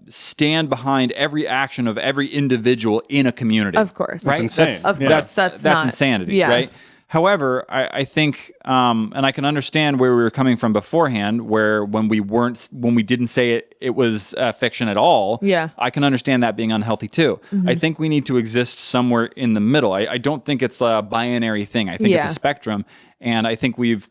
stand behind every action of every individual in a community. Of course. right? That's insane. Of Yeah. course, that's not insanity, yeah. right? However, I think, and I can understand where we were coming from beforehand, where when we didn't say it was fiction at all. Yeah. I can understand that being unhealthy too. I think we need to exist somewhere in the middle. I don't think it's a binary thing. I think it's Yeah. a spectrum, and I think we've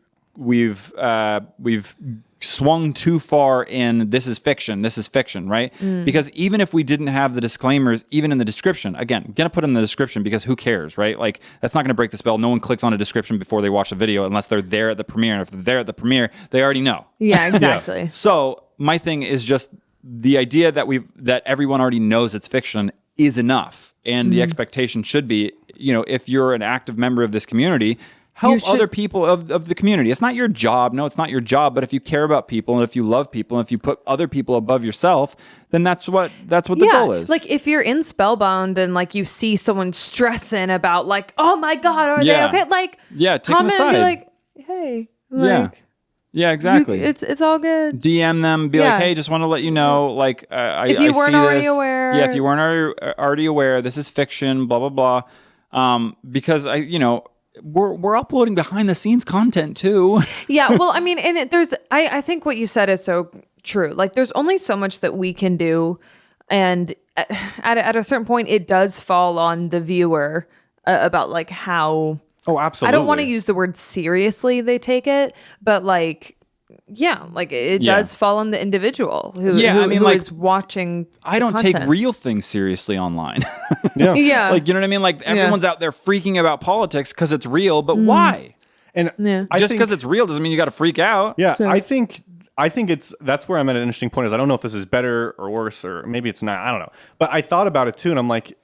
swung too far in this is fiction, right? Because even if we didn't have the disclaimers, even in the description, again, gonna put them in the description because who cares, right? Like that's not gonna break the spell. No one clicks on a description before they watch the video unless they're there at the premiere. And if they're there at the premiere, they already know. Yeah, exactly. So my thing is just the idea that everyone already knows it's fiction is enough. And the expectation should be, if you're an active member of this community, help should- other people of the community. It's not your job. No, it's not your job. But if you care about people and if you love people and if you put other people above yourself, then that's what the goal is. Like if you're in Spellbound and like you see someone stressing about like, oh my God, are Yeah. they okay? Like Yeah, take 'em comment and be aside. like, hey, Yeah. like Yeah, exactly. it's all good. DM them, be Yeah. like, hey, just want to let you know, like, If you I weren't see already this. aware. Yeah, if you weren't already aware, this is fiction, blah blah blah. Because we're uploading behind the scenes content too. Yeah, well, I mean, and I think what you said is so true. Like, there's only so much that we can do, and at a certain point, it does fall on the viewer about like how. Oh, absolutely. I don't want to use the word seriously they take it, but like, yeah, like it Yeah. does fall on the individual who, Yeah, I mean, who like, is watching. I don't take content. real things seriously online. Yeah. Yeah, Like, you know what I mean? Like everyone's out there freaking about politics because it's real, but why? And Yeah. I Just think- because it's real doesn't mean you got to freak out. Yeah, So- I think that's where I'm at an interesting point. Is I don't know if this is better or worse, or maybe it's not. I don't know. But I thought about it too, and I'm like,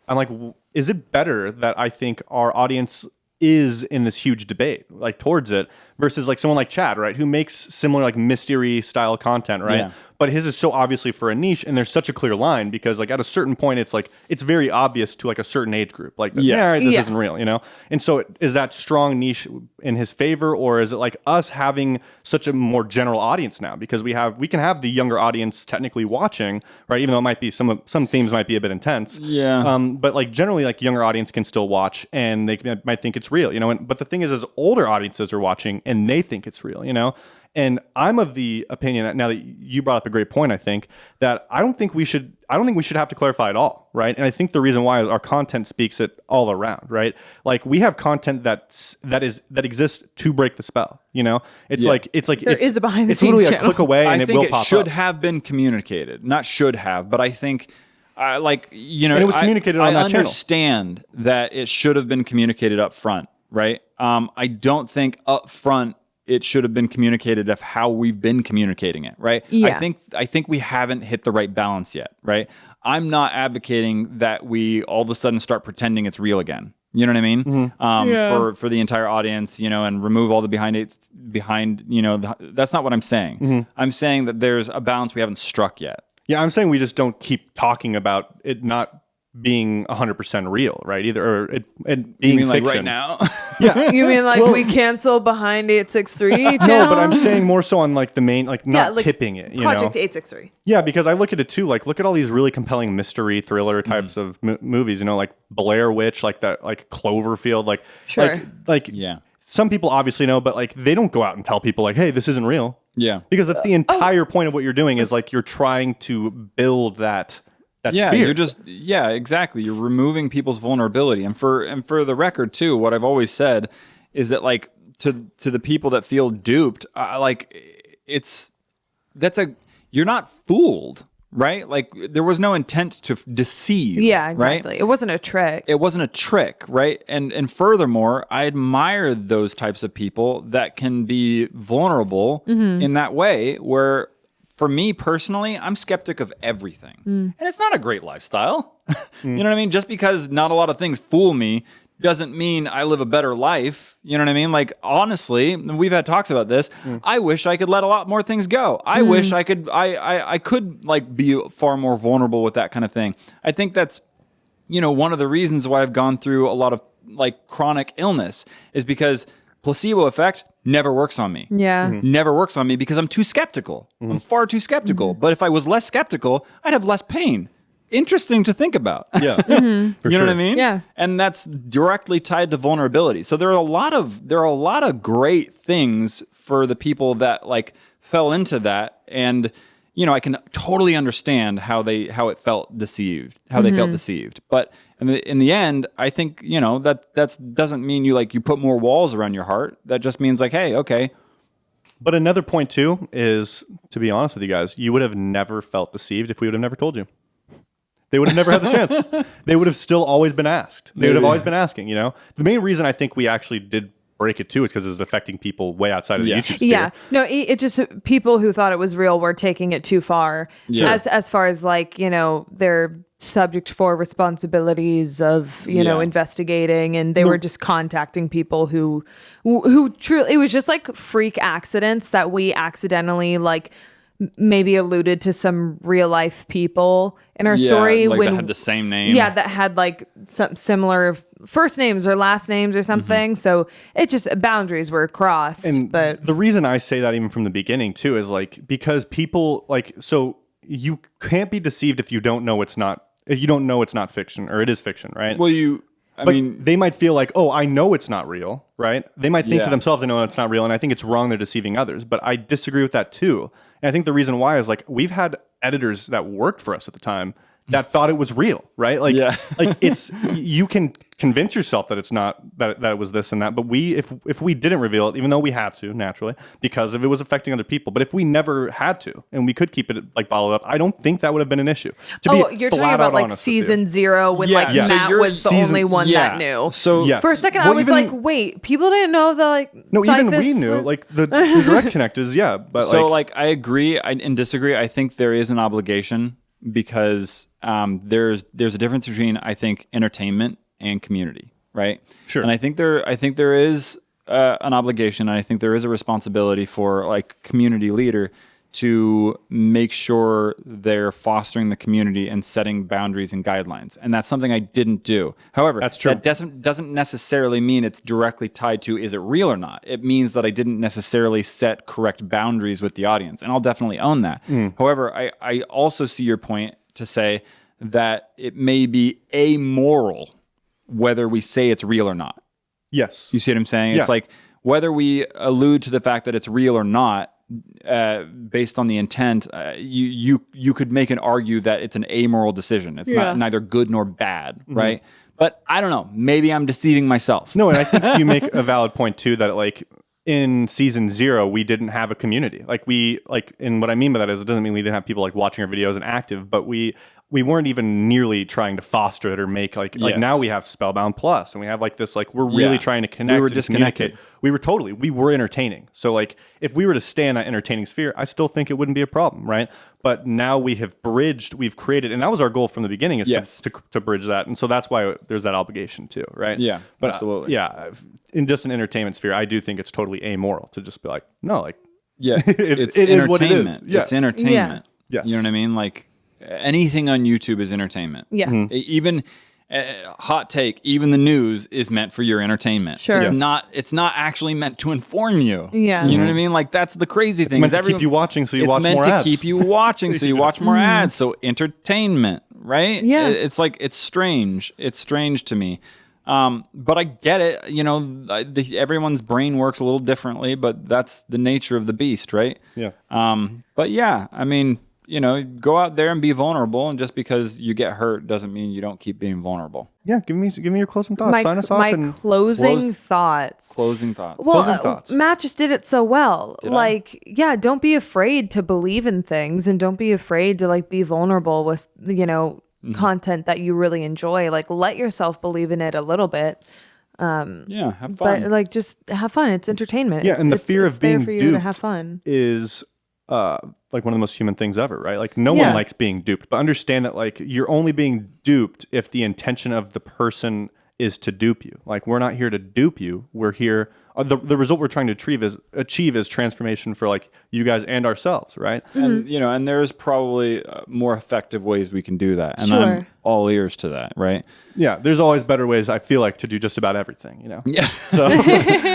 is it better that I think our audience is in this huge debate, like towards it, versus like someone like Chad, right, who makes similar like mystery style content, right? Yeah. But his is so obviously for a niche, and there's such a clear line because like at a certain point, it's like it's very obvious to like a certain age group, like yeah, this Yeah. isn't real, you know. And so is that strong niche in his favor, or is it like us having such a more general audience now because we can have the younger audience technically watching, right? Even though it might be some themes might be a bit intense, Yeah. but like generally, like younger audience can still watch and they might think it's real, you know. But the thing is older audiences are watching and they think it's real, you know. And I'm of the opinion, now that you brought up a great point, I think that I don't think we should have to clarify at all, right? And I think the reason why is our content speaks it all around, right? Like we have content that exists to break the spell. You know, it's Yeah. like There is a behind the it's scenes literally a channel. click away, and I it think will it pop should up. have been communicated. Not should have, but I think, like, you know, And it was communicated on that I channel. understand that it should have been communicated up front, right? I don't think up front it should have been communicated of how we've been communicating it, right? Yeah. I think we haven't hit the right balance yet, right? I'm not advocating that we all of a sudden start pretending it's real again. You know what I mean? Mm-hmm. For the entire audience, you know, and remove all the behind, you know, that's not what I'm saying. Mm-hmm. I'm saying that there's a balance we haven't struck yet. Yeah, I'm saying we just don't keep talking about it not being 100% real, right? Either or it being You mean like fiction. right now? Yeah. You mean like we cancel behind 863 channel? No, but I'm saying more so on like the main, like not like tipping it, you Project know? 863. Yeah, because I look at it too. Like, look at all these really compelling mystery thriller types of movies. You know, like Blair Witch, like that, like Cloverfield, like Sure. like Yeah. Some people obviously know, but like they don't go out and tell people like, "Hey, this isn't real," Yeah. because that's the entire point of what you're doing. Is like you're trying to build that Yeah, sphere. exactly. You're removing people's vulnerability. And for the record too, what I've always said is that like to the people that feel duped, you're not fooled, right? Like there was no intent to deceive. Yeah, right? exactly. It wasn't a trick. It wasn't a trick, right? And furthermore, I admire those types of people that can be vulnerable in that way where for me personally, I'm skeptic of everything. And it's not a great lifestyle. You know what I mean? Just because not a lot of things fool me doesn't mean I live a better life. You know what I mean? Like honestly, we've had talks about this. I wish I could let a lot more things go. I wish I could I could like be far more vulnerable with that kind of thing. I think that's, you know, one of the reasons why I've gone through a lot of like chronic illness is because placebo effect never works on me. Yeah. Never works on me because I'm too skeptical. I'm far too skeptical. But if I was less skeptical, I'd have less pain. Interesting to think about. Yeah, for You know sure. what I mean? Yeah. And that's directly tied to vulnerability. So there are a lot of great things for the people that like fell into that. And you know, I can totally understand how it felt deceived, how they felt deceived. But in the end, I think, you know, that doesn't mean you put more walls around your heart. That just means like, hey, okay. But another point too is, to be honest with you guys, you would have never felt deceived if we would have never told you. They would have never had the chance. They would have still always been asked. They would have always been asking, you know? The main reason I think we actually did break it too is because it's affecting people way outside of the YouTube sphere. Yeah, no, it just people who thought it was real were taking it too far. Yeah. As far as like, you know, they're subject for responsibilities of, you know, Yeah. investigating, and they were just contacting people who truly, it was just like freak accidents that we accidentally like maybe alluded to some real life people in our story like when that had the same name. yeah, that had like some similar first names or last names or something. So it just boundaries were crossed. And but the reason I say that even from the beginning too is like because people like, so you can't be deceived if you don't know it's not fiction or it is fiction, right? Well, I But mean, they might feel like, oh, I know it's not real, right? They might think to Yeah. themselves, I know it's not real, and I think it's wrong they're deceiving others. But I disagree with that too. And I think the reason why is like we've had editors that worked for us at the time that thought it was real, right? Like, Yeah. like it's you can convince yourself that it's not that it was this and that. But if we didn't reveal it, even though we had to naturally because if it was affecting other people, but if we never had to and we could keep it like bottled up, I don't think that would have been an issue. To be you're talking flat about out like honest with you. season 0 when Yeah, like yeah. So Matt you're was the season- only one yeah. that knew. So Yes. For a second, Well, I was even- like, wait, people didn't know that like No, even we Cyphus knew. was- Like the direct connect is but so like I agree and disagree. I think there is an obligation because there's a difference between I think entertainment and community, right? Sure. And I think there is an obligation, and I think there is a responsibility for like community leader to make sure they're fostering the community and setting boundaries and guidelines. And that's something I didn't do. However, That's true. that doesn't necessarily mean it's directly tied to is it real or not. It means that I didn't necessarily set correct boundaries with the audience, and I'll definitely own that. However, I also see your point to say that it may be amoral whether we say it's real or not. yes. You see what I'm saying? Yeah. It's like whether we allude to the fact that it's real or not based on the intent, you could make an argue that it's an amoral decision. It's not neither good nor bad, right? But I don't know. Maybe I'm deceiving myself. No, and I think you make a valid point too that like in season 0 we didn't have a community. And what I mean by that is it doesn't mean we didn't have people like watching our videos and active, but we weren't even nearly trying to foster it or make like now we have Spellbound Plus and we have like this like we're really trying to connect. We were and disconnected. We were entertaining. So like if we were to stay in that entertaining sphere, I still think it wouldn't be a problem, right? But now we've created, and that was our goal from the beginning, is to bridge that, and so that's why there's that obligation too, right? Yeah, but absolutely. In just an entertainment sphere, I do think it's totally amoral to just be like, no, like it's it is what it is. entertainment. It's entertainment. Yes. You know what I mean? Like anything on YouTube is entertainment. Yeah. Even hot take, even the news is meant for your entertainment. Sure. It's not actually meant to inform you. Yeah. You know what I mean? Like that's the crazy thing. It's meant to keep you watching so you watch more ads. It's meant to keep you watching so you watch more ads. So entertainment, right? Yeah. It's like, it's strange. It's strange to me. But I get it. You know, everyone's brain works a little differently, but that's the nature of the beast, right? Yeah. But yeah, I mean, you know, go out there and be vulnerable, and just because you get hurt doesn't mean you don't keep being vulnerable. Yeah, give me your closing thoughts. Sign us off. My closing thoughts. Closing thoughts. Well, Closing thoughts. Matt just did it so well. Did I? Don't be afraid to believe in things, and don't be afraid to like be vulnerable with, you know, content that you really enjoy. Like let yourself believe in it a little bit. Yeah, have fun. But like just have fun. It's entertainment. Yeah, and the fear of being there for you duped to have fun. is like one of the most human things ever, right? Like no one likes being duped, but understand that like you're only being duped if the intention of the person is to dupe you. Like we're not here to dupe you. We're here. The result we're trying to achieve is transformation for like you guys and ourselves, right? And you know, and there's probably more effective ways we can do that, and Sure. I'm all ears to that, right? Yeah, there's always better ways, I feel like, to do just about everything, you know? Yeah.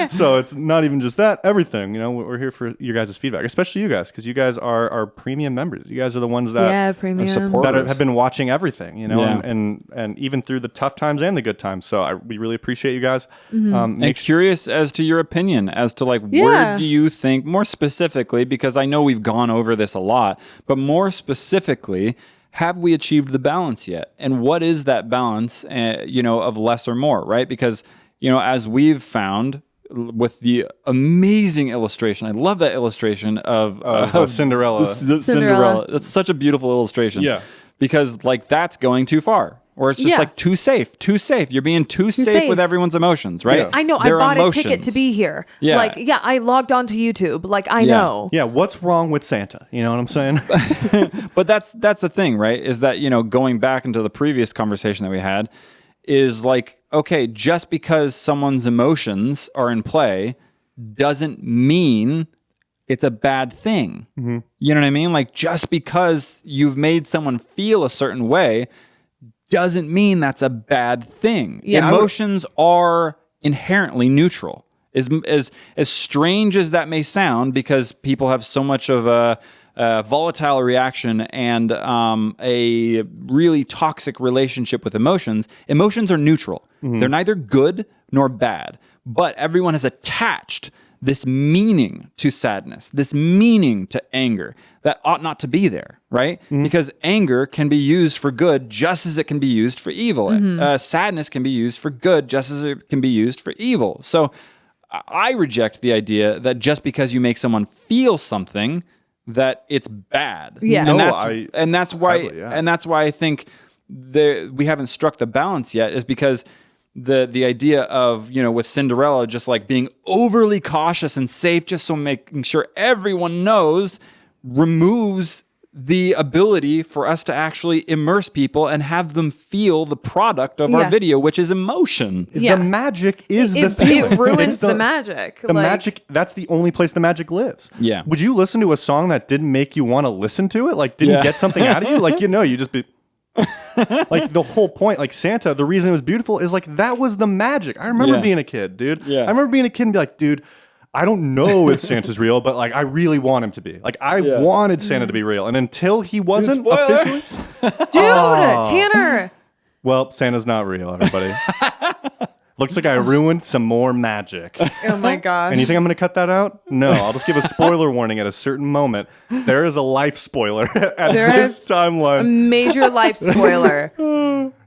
So it's not even just that, everything, you know? We're here for your guys' feedback, especially you guys, because you guys are our premium members. You guys are the ones that premium support that have been watching everything, you know, Yeah. and even through the tough times and the good times. So we really appreciate you guys. And curious as to your opinion as to like where do you think, more specifically, because I know we've gone over this a lot, but more specifically, have we achieved the balance yet? And what is that balance, you know, of less or more, right? Because, you know, as we've found with the amazing illustration, I love that illustration of Cinderella. Cinderella. That's such a beautiful illustration. Yeah. Because like that's going too far. Or it's just like too safe. You're being too safe with everyone's emotions, right? Yeah. I know. Their I bought emotions. a ticket to be here. Yeah. Like, I logged onto YouTube. Like, I know. Yeah, what's wrong with Santa? You know what I'm saying? But that's the thing, right? Is that, you know, going back into the previous conversation that we had, is like, okay, just because someone's emotions are in play doesn't mean it's a bad thing. Mm-hmm. You know what I mean? Like just because you've made someone feel a certain way doesn't mean that's a bad thing. Yeah, Emotions are inherently neutral. As strange as that may sound, because people have so much of a volatile reaction and a really toxic relationship with emotions, emotions are neutral. Mm-hmm. They're neither good nor bad, but everyone has attached this meaning to sadness, this meaning to anger that ought not to be there, right? Mm-hmm. Because anger can be used for good just as it can be used for evil. Sadness can be used for good just as it can be used for evil. So I reject the idea that just because you make someone feel something, that it's bad. Yeah. And that's why I think we haven't struck the balance yet, is because the idea of, you know, with Cinderella just like being overly cautious and safe just so making sure everyone knows removes the ability for us to actually immerse people and have them feel the product of our video, which is emotion. Yeah. The magic is the feeling. It ruins the magic. The magic, that's the only place the magic lives. Yeah. Would you listen to a song that didn't make you want to listen to it? Like didn't get something out of you? Like, you know, you just be like the whole point, like Santa, the reason it was beautiful is like that was the magic. I remember being a kid, dude. Yeah. I remember being a kid and be like, dude, I don't know if Santa's real, but like I really want him to be. Like I wanted Santa to be real. And until he wasn't officially, Tanner. well, Santa's not real, everybody. Looks like I ruined some more magic. Oh my gosh. And you think I'm going to cut that out? No, I'll just give a spoiler warning at a certain moment. There is a life spoiler at There this is a timeline. major life spoiler.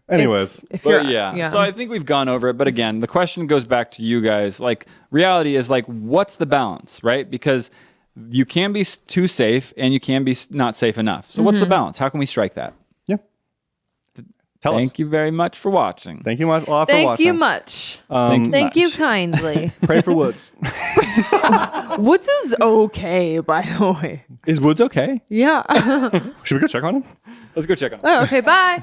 Anyways, If you're, But yeah. So I think we've gone over it. But again, the question goes back to you guys. Like, reality is like, what's the balance, right? Because you can be too safe and you can be not safe enough. So what's the balance? How can we strike that? yeah. Tell us. Thank you very much for watching. Thank you much a lot for Thank watching. you much. Thank you Thank you much. kindly. Pray for Woods. Woods is okay, by the way. Is Woods okay? Yeah. Should we go check on him? Let's go check on it. Oh, okay, bye.